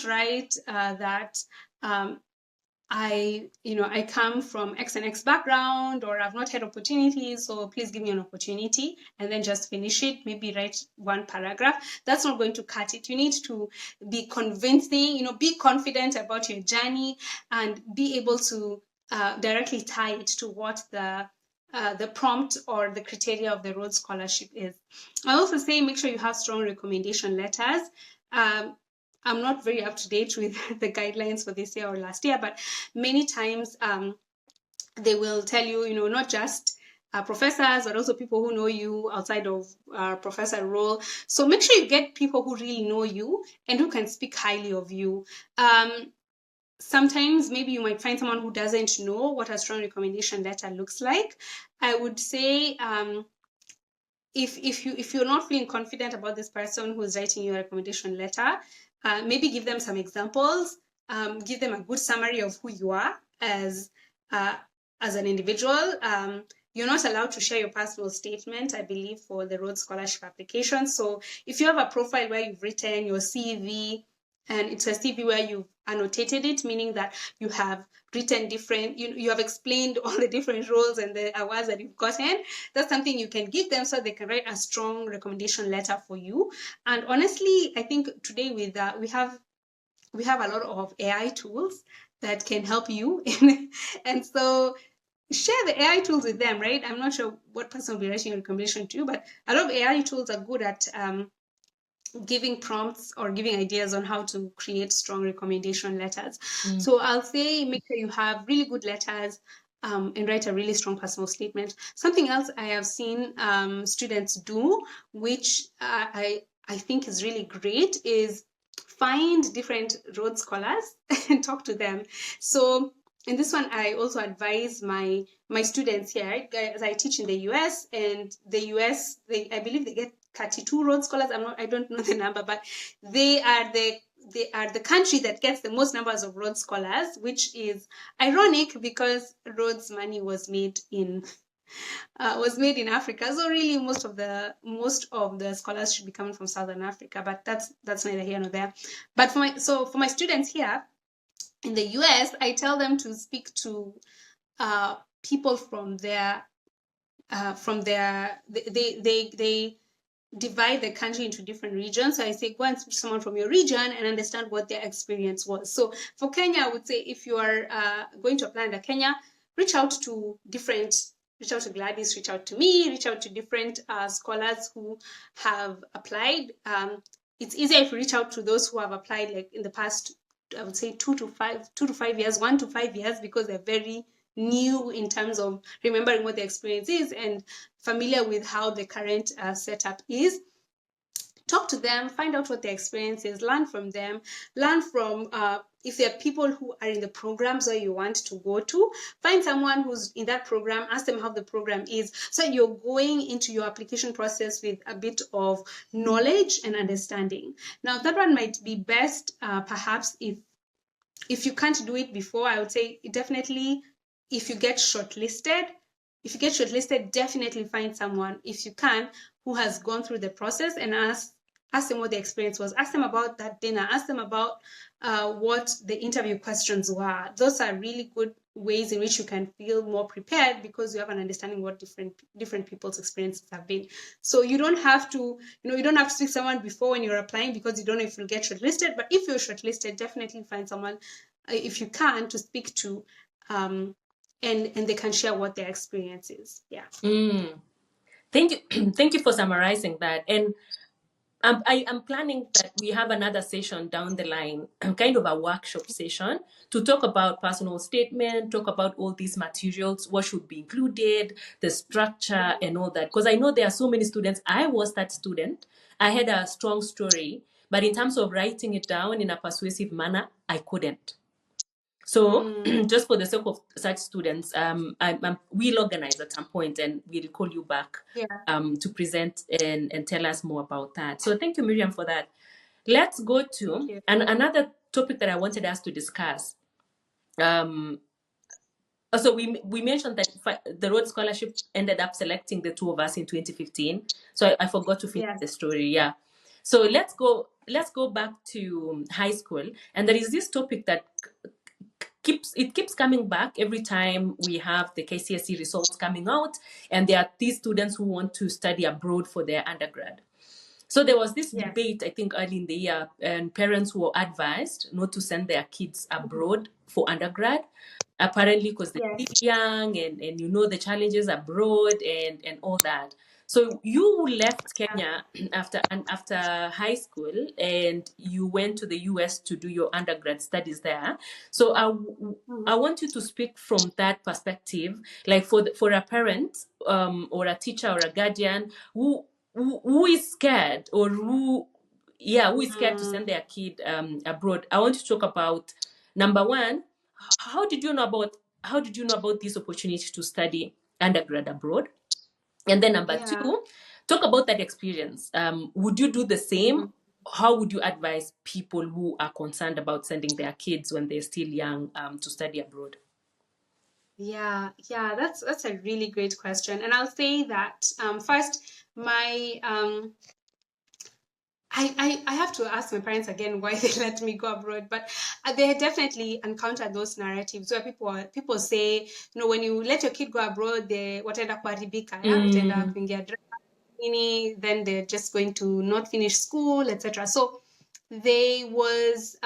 write that I come from X and X background, or I've not had opportunities, so please give me an opportunity, and then just finish it. Maybe write 1 paragraph. That's not going to cut it. You need to be convincing, you know, be confident about your journey, and be able to directly tie it to what the prompt or the criteria of the Rhodes Scholarship is. I also say make sure you have strong recommendation letters. I'm not very up to date with the guidelines for this year or last year, but many times they will tell you, you know, not just professors, but also people who know you outside of professor role. So make sure you get people who really know you and who can speak highly of you. Sometimes maybe you might find someone who doesn't know what a strong recommendation letter looks like. I would say if you're not feeling confident about this person who's writing you a recommendation letter, maybe give them some examples, give them a good summary of who you are as an individual. You're not allowed to share your personal statement, I believe, for the Rhodes Scholarship application. So if you have a profile where you've written your CV, and it's a CV where you've annotated it, meaning that you have written different, you have explained all the different roles and the awards that you've gotten, that's something you can give them so they can write a strong recommendation letter for you. And honestly, I think today with we have a lot of AI tools that can help you. And so share the AI tools with them, right? I'm not sure what person will be writing a recommendation to you, but a lot of AI tools are good at giving prompts or giving ideas on how to create strong recommendation letters. So I'll say make sure you have really good letters and write a really strong personal statement. Something else I have seen students do, which I think is really great, is find different Rhodes Scholars and talk to them. So in this one, I also advise my students here, as I teach in the US, and the US, I believe they get 32 Rhodes Scholars. I don't know the number, but they are the country that gets the most numbers of Rhodes Scholars, which is ironic because Rhodes money was made in Africa. So really, most of the scholars should be coming from Southern Africa, but that's neither here nor there. But for my students here in the US, I tell them to speak to people from their they divide the country into different regions. So I say, go and speak to someone from your region and understand what their experience was. So for Kenya, I would say if you are going to apply under Kenya, reach out to Gladys, reach out to me, reach out to different scholars who have applied. It's easier if you reach out to those who have applied like in the past, I would say 1 to 5 years, because they're very new in terms of remembering what the experience is and familiar with how the current setup is. Talk to them, find out what their experience is, learn from them, learn from if there are people who are in the programs where you want to go to, find someone who's in that program, ask them how the program is. So you're going into your application process with a bit of knowledge and understanding. Now that one might be best perhaps if you can't do it before. I would say definitely if you get shortlisted, definitely find someone, if you can, who has gone through the process and ask them what the experience was. Ask them about that dinner. Ask them about what the interview questions were. Those are really good ways in which you can feel more prepared because you have an understanding what different people's experiences have been. So you don't have to, speak to someone before when you're applying because you don't know if you'll get shortlisted. But if you're shortlisted, definitely find someone, if you can, to speak to, and they can share what their experience is. Yeah. Thank you. Thank you for summarizing that. And I'm planning that we have another session down the line, kind of a workshop session, to talk about personal statement, talk about all these materials, what should be included, the structure and all that. Because I know there are so many students. I was that student. I had a strong story, but in terms of writing it down in a persuasive manner, I couldn't. So just for the sake of such students, we'll organize at some point and we'll call you back to present and tell us more about that. So thank you, Miriam, for that. Let's go to another topic that I wanted us to discuss. So we mentioned that the Rhodes Scholarship ended up selecting the two of us in 2015. So I forgot to finish the story. Yeah. So let's go back to high school, and there is this topic that keeps coming back every time we have the KCSE results coming out, and there are these students who want to study abroad for their undergrad. So there was this debate, I think, early in the year, and parents were advised not to send their kids abroad for undergrad. apparently because they're Yes. still young and you know the challenges abroad and all that. So you left Kenya after high school and you went to the US to do your undergrad studies there. So I want you to speak from that perspective, like for a parent or a teacher or a guardian who is scared or who is scared to send their kid abroad. I want to talk about number one, how did you know about this opportunity to study undergrad abroad? And then number Yeah. two, talk about that experience. Would you do the same? How would you advise people who are concerned about sending their kids when they're still young to study abroad? Yeah, that's a really great question. And I'll say that first, my I have to ask my parents again why they let me go abroad, but they definitely encountered those narratives where people say, when you let your kid go abroad, they wataenda kuharibika, yeah, wataenda kuingia nini, then they're just going to not finish school, etc. So they was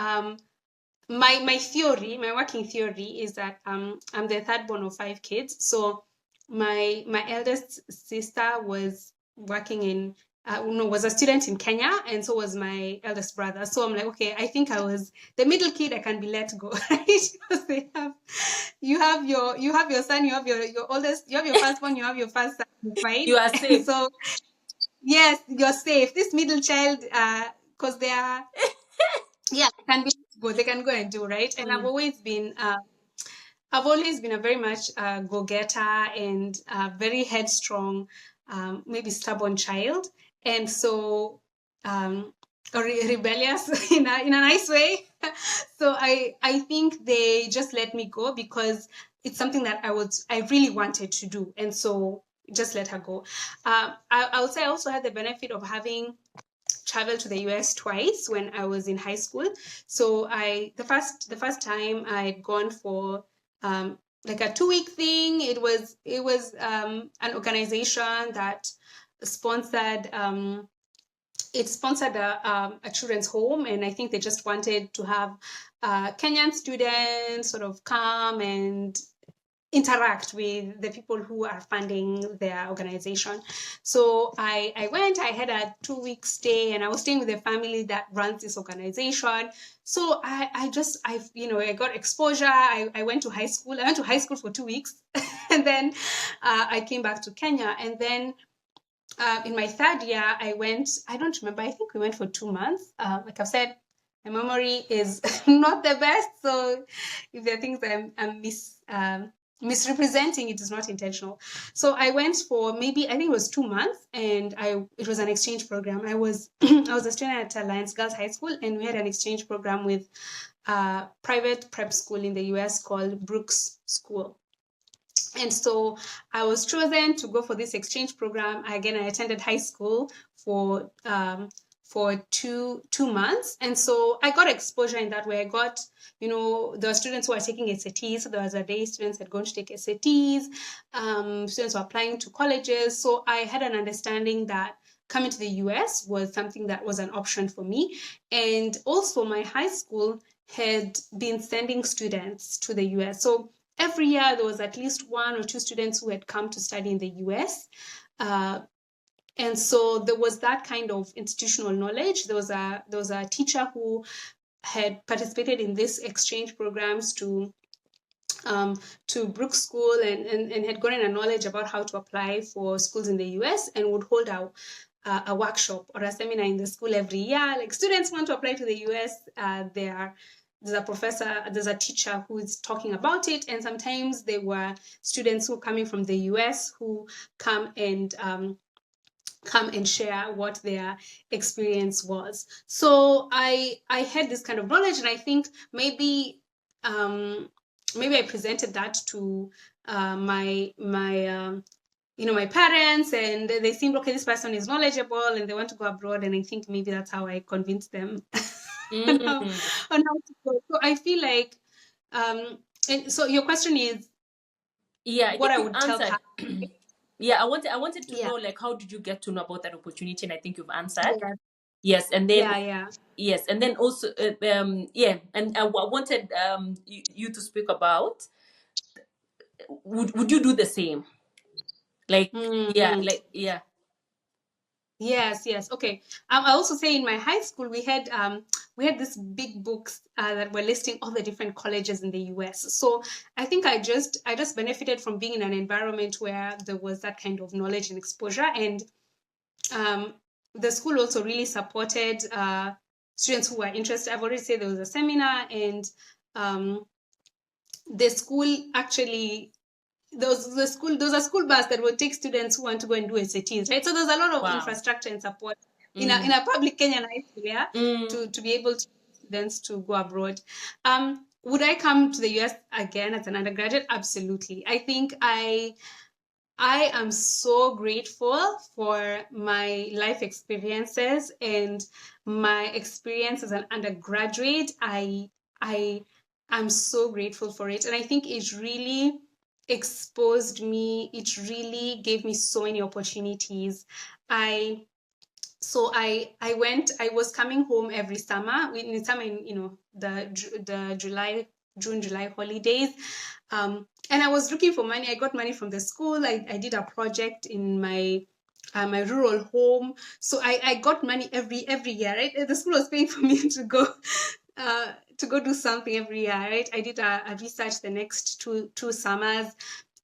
my theory, my working theory is that I'm the third born of 5 kids. So my eldest sister was working in was a student in Kenya, and so was my eldest brother. So I'm like, okay, I think I was the middle kid. I can be let go, right? Because you have your son, you have your oldest, you have your firstborn, you have your first son, right? You are safe. So yes, you're safe. This middle child, because they are can be good. They can go and do, right. And I've always been a very much go-getter and very headstrong, maybe stubborn child, and so rebellious in a nice way. So I think they just let me go because it's something that I really wanted to do, and so just let her go. I would say I also had the benefit of having traveled to the US twice when I was in high school. So the first time I'd gone for like a 2-week thing. It was an organization that sponsored a children's home, and I think they just wanted to have Kenyan students sort of come and interact with the people who are funding their organization. So I went, I had a 2-week stay, and I was staying with a family that runs this organization. So I got exposure. I went to high school. I went to high school for 2 weeks and then I came back to Kenya. And then in my third year, I don't remember, I think we went for 2 months. Like I've said, my memory is not the best. So if there are things I'm misrepresenting, it is not intentional. So I went for maybe, I think it was 2 months, and it was an exchange program. I was I was a student at Alliance Girls High School, and we had an exchange program with a private prep school in the US called Brooks School. And so I was chosen to go for this exchange program. Again, I attended high school for 2 months. And so I got exposure in that way. I got, there were students who were taking SATs. So there was a day students had gone to take SATs. Students were applying to colleges. So I had an understanding that coming to the US was something that was an option for me. And also my high school had been sending students to the US. So every year there was at least 1 or 2 students who had come to study in the US. And so there was that kind of institutional knowledge. There was a teacher who had participated in these exchange programs to Brooks School and had gotten a knowledge about how to apply for schools in the US, and would hold a workshop or a seminar in the school every year. Like, students want to apply to the US, there's a teacher who is talking about it, and sometimes there were students who are coming from the US who come and share what their experience was. So I had this kind of knowledge, and I think maybe I presented that to my parents, and they seemed, okay, this person is knowledgeable and they want to go abroad, and I think maybe that's how I convinced them on how to go. So I feel like and so your question is I what think I you've would tell answered. her. I wanted to know, like, how did you get to know about that opportunity? And I think you've answered. Yeah. Yes, and then Yeah. yes, and then also and I wanted you to speak about would you do the same? Like, yeah, Mm-hmm. like, yeah. Yes. Okay. I also say in my high school we had this big books that were listing all the different colleges in the US. So I think I just benefited from being in an environment where there was that kind of knowledge and exposure, and the school also really supported students who were interested. I've already said there was a seminar, and the school actually those are school bus that will take students who want to go and do SATs, right? So there's a lot of Wow. infrastructure and support Mm. in a public Kenyan high school, yeah, Mm. to be able to students to go abroad. Would I come to the US again as an undergraduate? Absolutely. I think I am so grateful for my life experiences and my experience as an undergraduate. I am so grateful for it. And I think it really exposed me. It really gave me so many opportunities. I went, I was coming home every summer, in summer, the June, July holidays. And I was looking for money. I got money from the school. I did a project in my rural home. So I got money every year, right? The school was paying for me to go do something every year, right? I did a research the next two summers,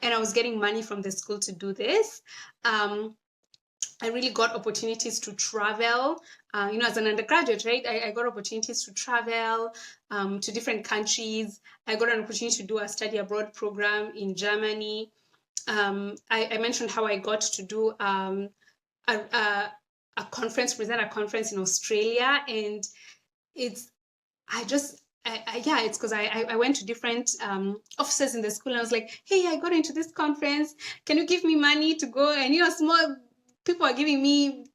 and I was getting money from the school to do this. I really got opportunities to travel. As an undergraduate, right? I got opportunities to travel to different countries. I got an opportunity to do a study abroad program in Germany. I mentioned how I got to do a conference, present a conference in Australia, and it's it's because I went to different offices in the school, and I was like, hey, I got into this conference. Can you give me money to go? And small people are giving me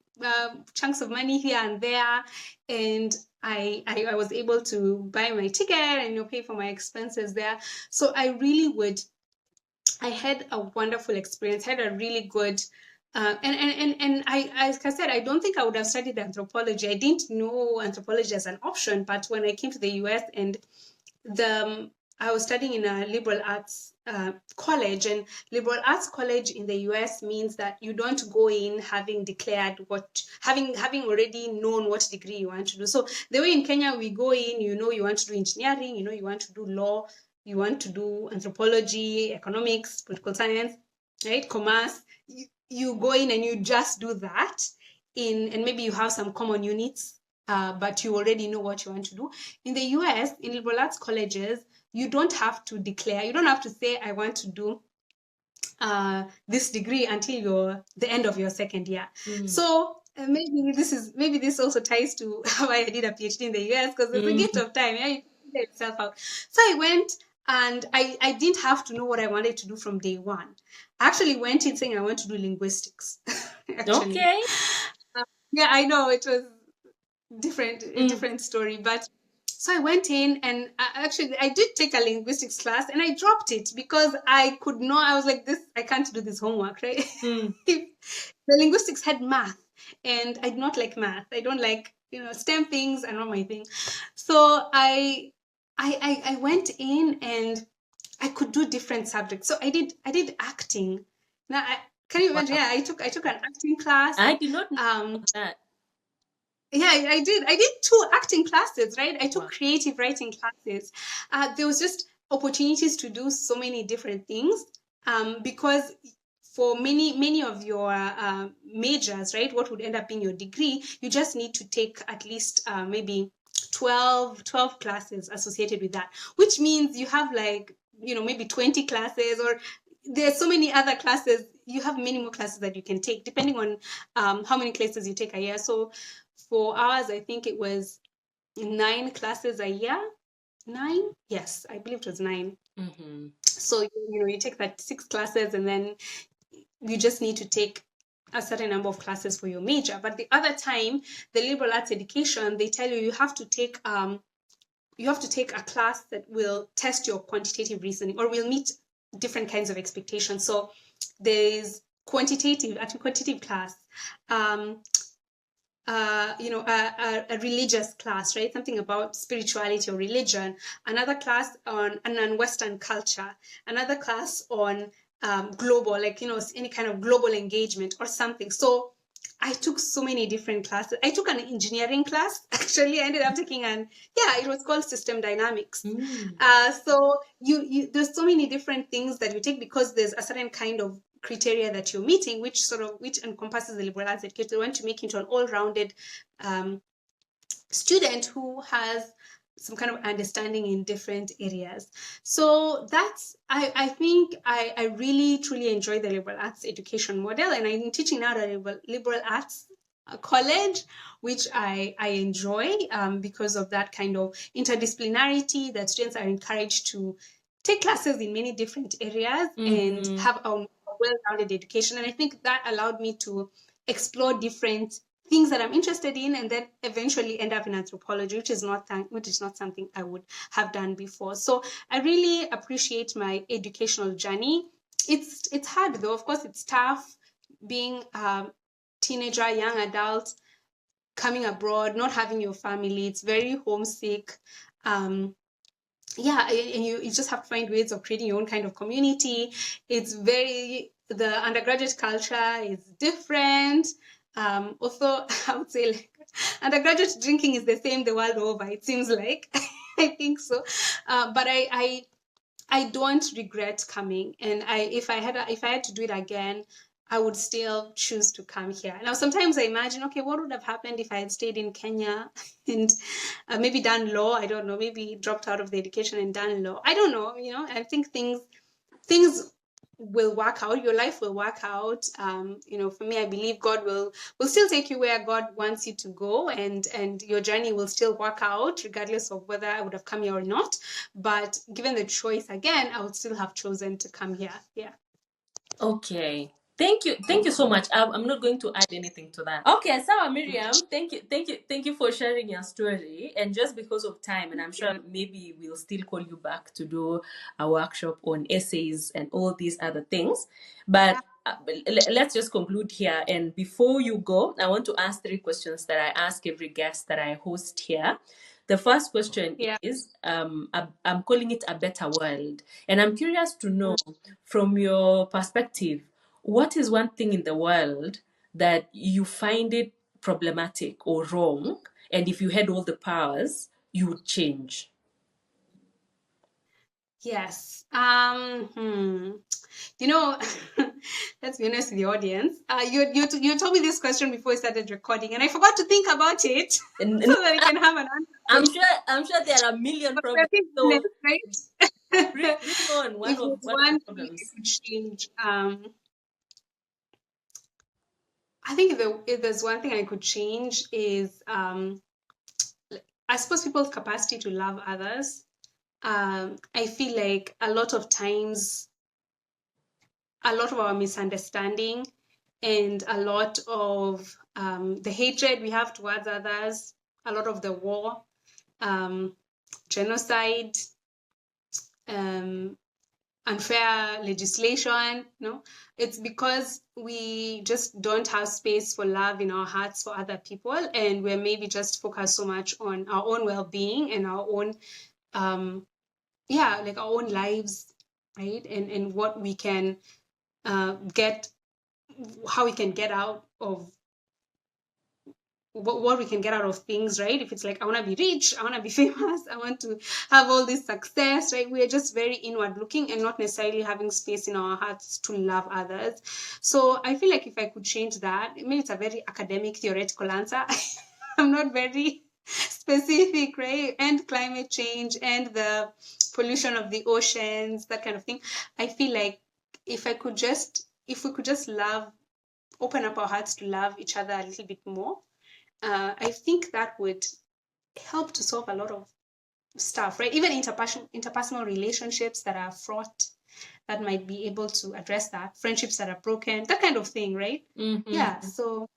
chunks of money here and there, and I was able to buy my ticket and pay for my expenses there. So I had a wonderful experience. I had a really good and as I said, I don't think I would have studied anthropology. I didn't know anthropology as an option, but when I came to the US and I was studying in a liberal arts college, and liberal arts college in the US means that you don't go in having declared having already known what degree you want to do. So the way in Kenya we go in, you want to do engineering, you want to do law, you want to do anthropology, economics, political science, right, commerce. You go in and you just do that and maybe you have some common units, but you already know what you want to do. In the US, in liberal arts colleges, you don't have to declare, you don't have to say, I want to do this degree until the end of your second year. So maybe this also ties to how I did a PhD in the US, because it's a gift of time. Yeah, you can figure yourself out. So I went and I didn't have to know what I wanted to do from day one. I actually went in saying I want to do linguistics. Actually. Okay. Yeah, I know it was a different story, but so I went in and I did take a linguistics class and I dropped it because I was like, I can't do this homework, right? The linguistics had math and I do not like math. I don't like, STEM things are not my thing. So I went in and I could do different subjects. So I did acting. Now, can you imagine? Wow. Yeah, I took an acting class. I did not know that. Yeah, I did. I did 2 acting classes, right? I took Wow. creative writing classes. There was just opportunities to do so many different things because for many of your majors, right, what would end up being your degree, you just need to take at least maybe 12 classes associated with that, which means you have like, maybe 20 classes, or there's so many other classes. You have many more classes that you can take depending on how many classes you take a year. So for ours, I think it was 9 classes a year. 9? Yes, I believe it was 9. So, you take that 6 classes and then you just need to take a certain number of classes for your major. But the other time, the liberal arts education, they tell you have to take a class that will test your quantitative reasoning or will meet different kinds of expectations. So there's quantitative class, a religious class, right? Something about spirituality or religion. Another class on Western culture. Another class on global, like, any kind of global engagement or something. So I took so many different classes. I took an engineering class. Actually, I ended up taking it was called system dynamics. So there's so many different things that you take because there's a certain kind of criteria that you're meeting, which encompasses the liberal arts education. They want to make into an all-rounded student who has some kind of understanding in different areas. So I think I really truly enjoy the liberal arts education model, and I'm teaching now at a liberal arts college, which I enjoy because of that kind of interdisciplinarity, that students are encouraged to take classes in many different areas and have a well-rounded education. And I think that allowed me to explore different things that I'm interested in, and then eventually end up in anthropology, which is not something I would have done before. So I really appreciate my educational journey. It's hard though. Of course, it's tough being a teenager, young adult, coming abroad, not having your family. It's very homesick. And you just have to find ways of creating your own kind of community. The undergraduate culture is different. Also, I would say, like, undergraduate drinking is the same the world over, it seems like. I think so. But I don't regret coming. And if I had to do it again, I would still choose to come here. Now, sometimes I imagine, okay, what would have happened if I had stayed in Kenya and maybe done law? I don't know, maybe dropped out of the education and done law. I don't know, I think things will work out. Your life will work out. For me, I believe God will still take you where God wants you to go, and your journey will still work out regardless of whether I would have come here or not. But given the choice again, I would still have chosen to come here. Yeah. Okay. Thank you so much. I'm not going to add anything to that. Okay, so Miriam, thank you for sharing your story. And just because of time, and I'm sure maybe we'll still call you back to do a workshop on essays and all these other things. But let's just conclude here. And before you go, I want to ask 3 questions that I ask every guest that I host here. The first question is, I'm calling it a better world. And I'm curious to know, from your perspective, what is one thing in the world that you find it problematic or wrong? And if you had all the powers, you would change? Yes. Let's be honest with the audience. You told me this question before we started recording, and I forgot to think about it so that I can have an answer. I'm sure there are a million problems. So, right? Bring on one If of there's the one thing I problems. could change, I think if there's one thing I could change is, I suppose, people's capacity to love others. I feel like a lot of times, a lot of our misunderstanding and a lot of the hatred we have towards others, a lot of the war, genocide, unfair legislation, it's because we just don't have space for love in our hearts for other people, and we're maybe just focused so much on our own well-being and our own like our own lives, right? And what we can get, how we can get out of what we can get out of things, right? If it's like, I want to be rich, I want to be famous, I want to have all this success, right? We are just very inward looking and not necessarily having space in our hearts to love others. So I feel like if I could change that, maybe it's a very academic, theoretical answer. I'm not very specific, right? And climate change and the pollution of the oceans, that kind of thing. I feel like if we could just open up our hearts to love each other a little bit more, I think that would help to solve a lot of stuff, right? Even interpersonal relationships that are fraught, that might be able to address that. Friendships that are broken, that kind of thing, right? Yeah. So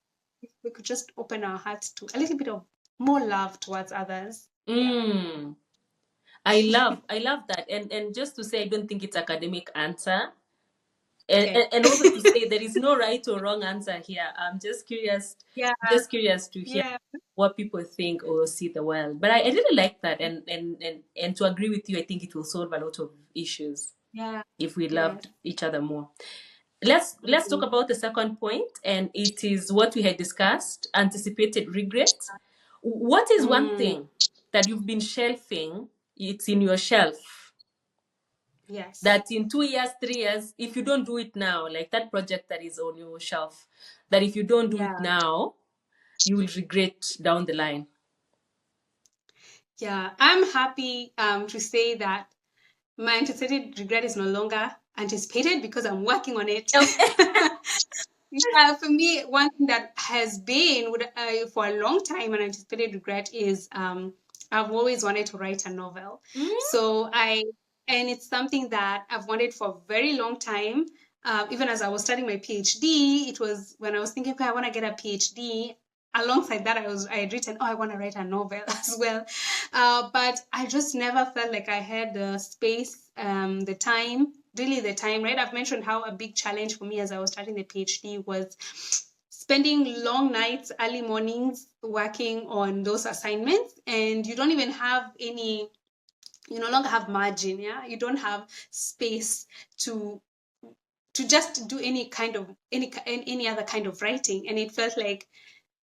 if we could just open our hearts to a little bit of more love towards others. I love that. And just to say, I don't think it's academic answer. And also to say there is no right or wrong answer here. I'm Yeah, just curious to hear yeah, what people think or see the world. But I really like that, and to agree with you, I think it will solve a lot of issues yeah, if we yes. loved each other more. Let's talk Mhm. about the second point, and it is what we had discussed: anticipated regret. What is one Mm, thing that you've been shelving? It's in your shelf yes. that in 2 years, 3 years, if you don't do it now, like that project that is on your shelf, that if you don't do it Yeah. now, you will regret down the line. Yeah. I'm happy to say that my anticipated regret is no longer anticipated because I'm working on it. Okay. Yeah, for me, one thing that has been for a long time an anticipated regret is I've always wanted to write a novel. Mm. So and it's something that I've wanted for a very long time. Even as I was studying my PhD, it was when I was thinking, okay, I want to get a PhD. Alongside that, I had written, oh, I want to write a novel as well. But I just never felt like I had the space, the time, really the time, right? I've mentioned how a big challenge for me as I was starting the PhD was spending long nights, early mornings working on those assignments, and you don't even have any, you no longer have margin, yeah? You don't have space to just do any other kind of writing. And it felt like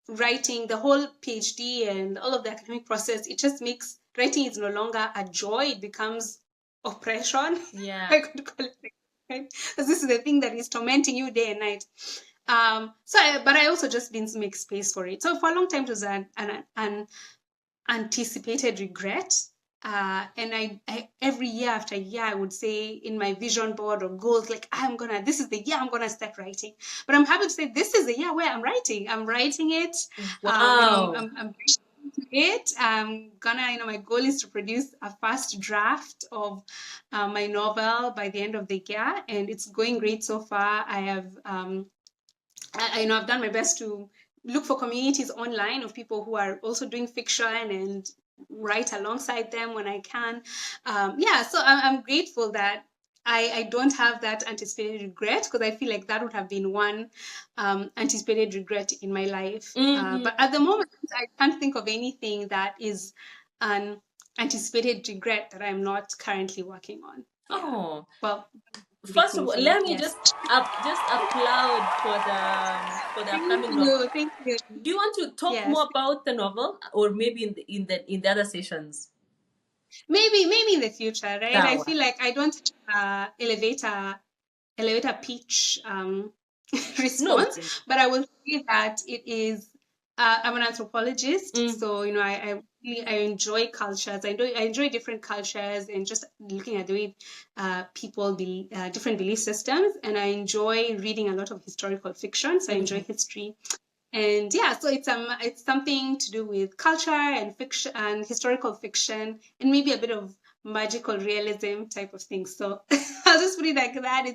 writing the whole PhD and all of the academic process, it just makes writing is no longer a joy, it becomes oppression. Yeah. I could call it, right? Because this is the thing that is tormenting you day and night. But I also just didn't make space for it. So for a long time, it was an anticipated regret. And I every year after year, I would say in my vision board or goals, like this is the year I'm gonna start writing. But I'm happy to say this is the year where I'm writing. I'm writing it. Wow. I'm it. I'm gonna, my goal is to produce a first draft of my novel by the end of the year, and it's going great so far. I have I've done my best to look for communities online of people who are also doing fiction and write alongside them when I can. So I'm grateful that I don't have that anticipated regret, because I feel like that would have been one anticipated regret in my life. Mm-hmm. But at the moment, I can't think of anything that is an anticipated regret that I'm not currently working on. Yeah. Oh. Well, big First of thing all, for me. let me Yes. just applaud for the Thank upcoming novel. you. Thank you. Do you want to talk Yes. more about the novel, or maybe in the other sessions? Maybe in the future, right? I Sawa. feel like I don't elevator pitch No response, worries. but I will say that it is. I'm an anthropologist, Mm. so I enjoy cultures. I enjoy different cultures and just looking at the way people different belief systems, and I enjoy reading a lot of historical fiction. So I enjoy Mm. history. And yeah, so it's something to do with culture and fiction and historical fiction and maybe a bit of magical realism type of thing. So I'll just put it like that.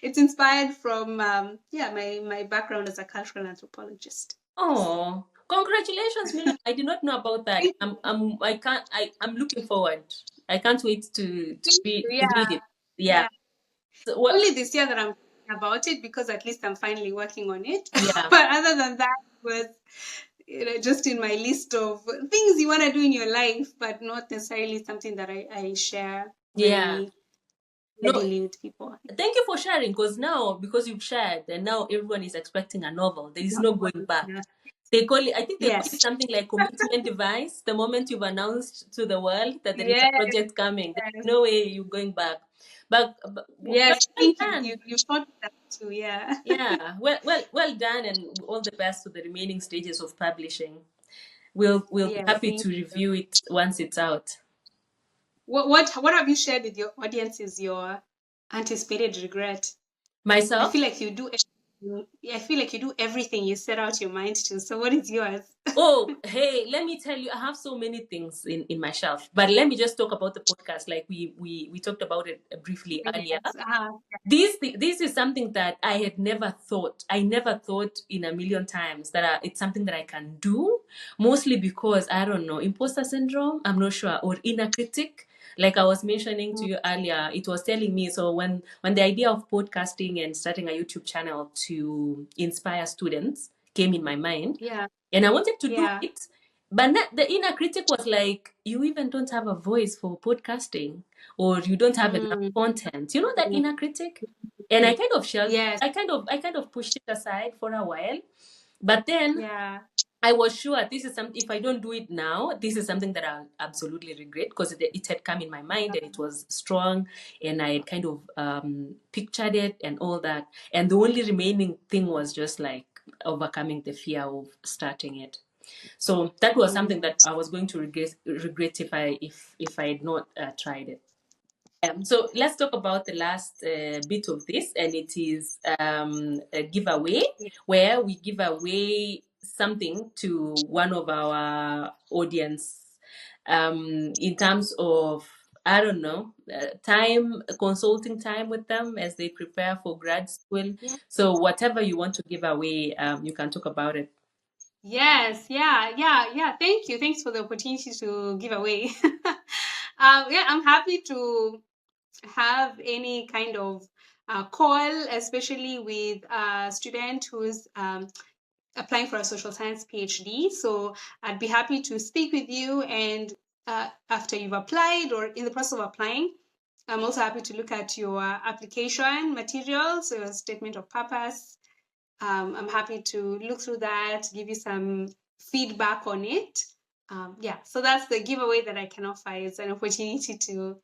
It's inspired from my background as a cultural anthropologist. Oh, congratulations, Miriam. I did not know about that. Thank I'm looking forward. I can't wait you. to read it. Yeah. Yeah. So, what? Only this year that I'm thinking about it, because at least I'm finally working on it. Yeah. But other than that, it was just in my list of things you want to do in your life, but not necessarily something that I share Yeah. very No, readily with people. thank you for sharing, because you've shared and now everyone is expecting a novel. There is no going back. Yeah. I think they call it Yes. something like commitment device. The moment you've announced to the world that there is a Yes. project coming, there's Yes. no way you're going back. But well Yes. I think done. you thought that too. Yeah. Yeah, well done, and all the best to the remaining stages of publishing. We'll be Yeah. happy Thank to you. review it once it's out. What have you shared with your audience is your anticipated regret? I feel Myself? like you do. I feel like you do everything you set out your mind to. So what is yours? Oh, hey, let me tell you, I have so many things in my shelf. But let me just talk about the podcast, like we talked about it briefly earlier. Yes. This is something that I had never thought. I never thought in a million times that it's something that I can do. Mostly because I don't know, imposter syndrome. I'm not sure, or inner critic. Like I was mentioning to you earlier, it was telling me, so when the idea of podcasting and starting a YouTube channel to inspire students came in my mind, Yeah. and I wanted to do Yeah. it, but the inner critic was like, you even don't have a voice for podcasting, or you don't have enough Mm. content. You know that Mm. inner critic? And I kind of shelved, Yes. I kind of pushed it aside for a while. But then Yeah. I was sure this is something, if I don't do it now, this is something that I'll absolutely regret, because it had come in my mind and it was strong, and I had kind of pictured it and all that. And the only remaining thing was just like overcoming the fear of starting it. So that was something Mm. that I was going to regret if I had not tried it. So let's talk about the last bit of this, and it is a giveaway, where we give away something to one of our audience, in terms of, I don't know, time, consulting time with them as they prepare for grad school. Yeah. So whatever you want to give away, you can talk about it. Yes, yeah. Thank you. Thanks for the opportunity to give away. Yeah, I'm happy to have any kind of call, especially with a student who's applying for a social science PhD. So I'd be happy to speak with you, and after you've applied or in the process of applying, I'm also happy to look at your application materials, your statement of purpose. I'm happy to look through that, give you some feedback on it. Yeah, so that's the giveaway that I can offer. It's an opportunity to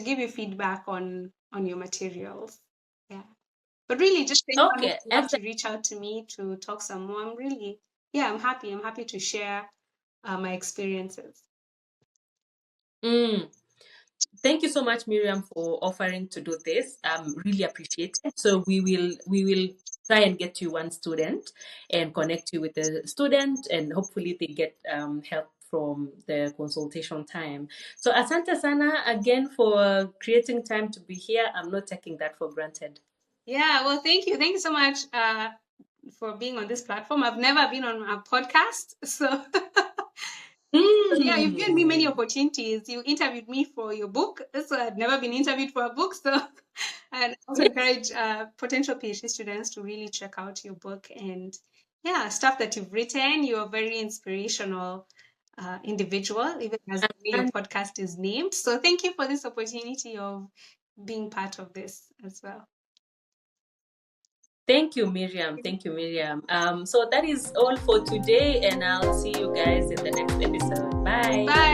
give you feedback on your materials. Yeah, but really, just anyone who Okay, would love to excellent. reach out to me to talk some more. I'm really, yeah, I'm happy. I'm happy to share my experiences. Mm. Thank you so much, Miriam, for offering to do this. Really appreciate it. So we will try and get you one student and connect you with the student, and hopefully they get help from the consultation time. So asante sana again for creating time to be here. I'm not taking that for granted. Yeah, well, thank you. Thank you so much for being on this platform. I've never been on a podcast, so yeah, you've given me many Mm. opportunities. You interviewed me for your book, so I've never been interviewed for a book. So, and also encourage potential PhD students to really check out your book and yeah, stuff that you've written. You're a very inspirational individual, even as the way your And podcast is named. So, thank you for this opportunity of being part of this as well. thank you, Miriam. Thank you, Miriam. So that is all for today, and I'll see you guys in the next episode. Bye. Bye.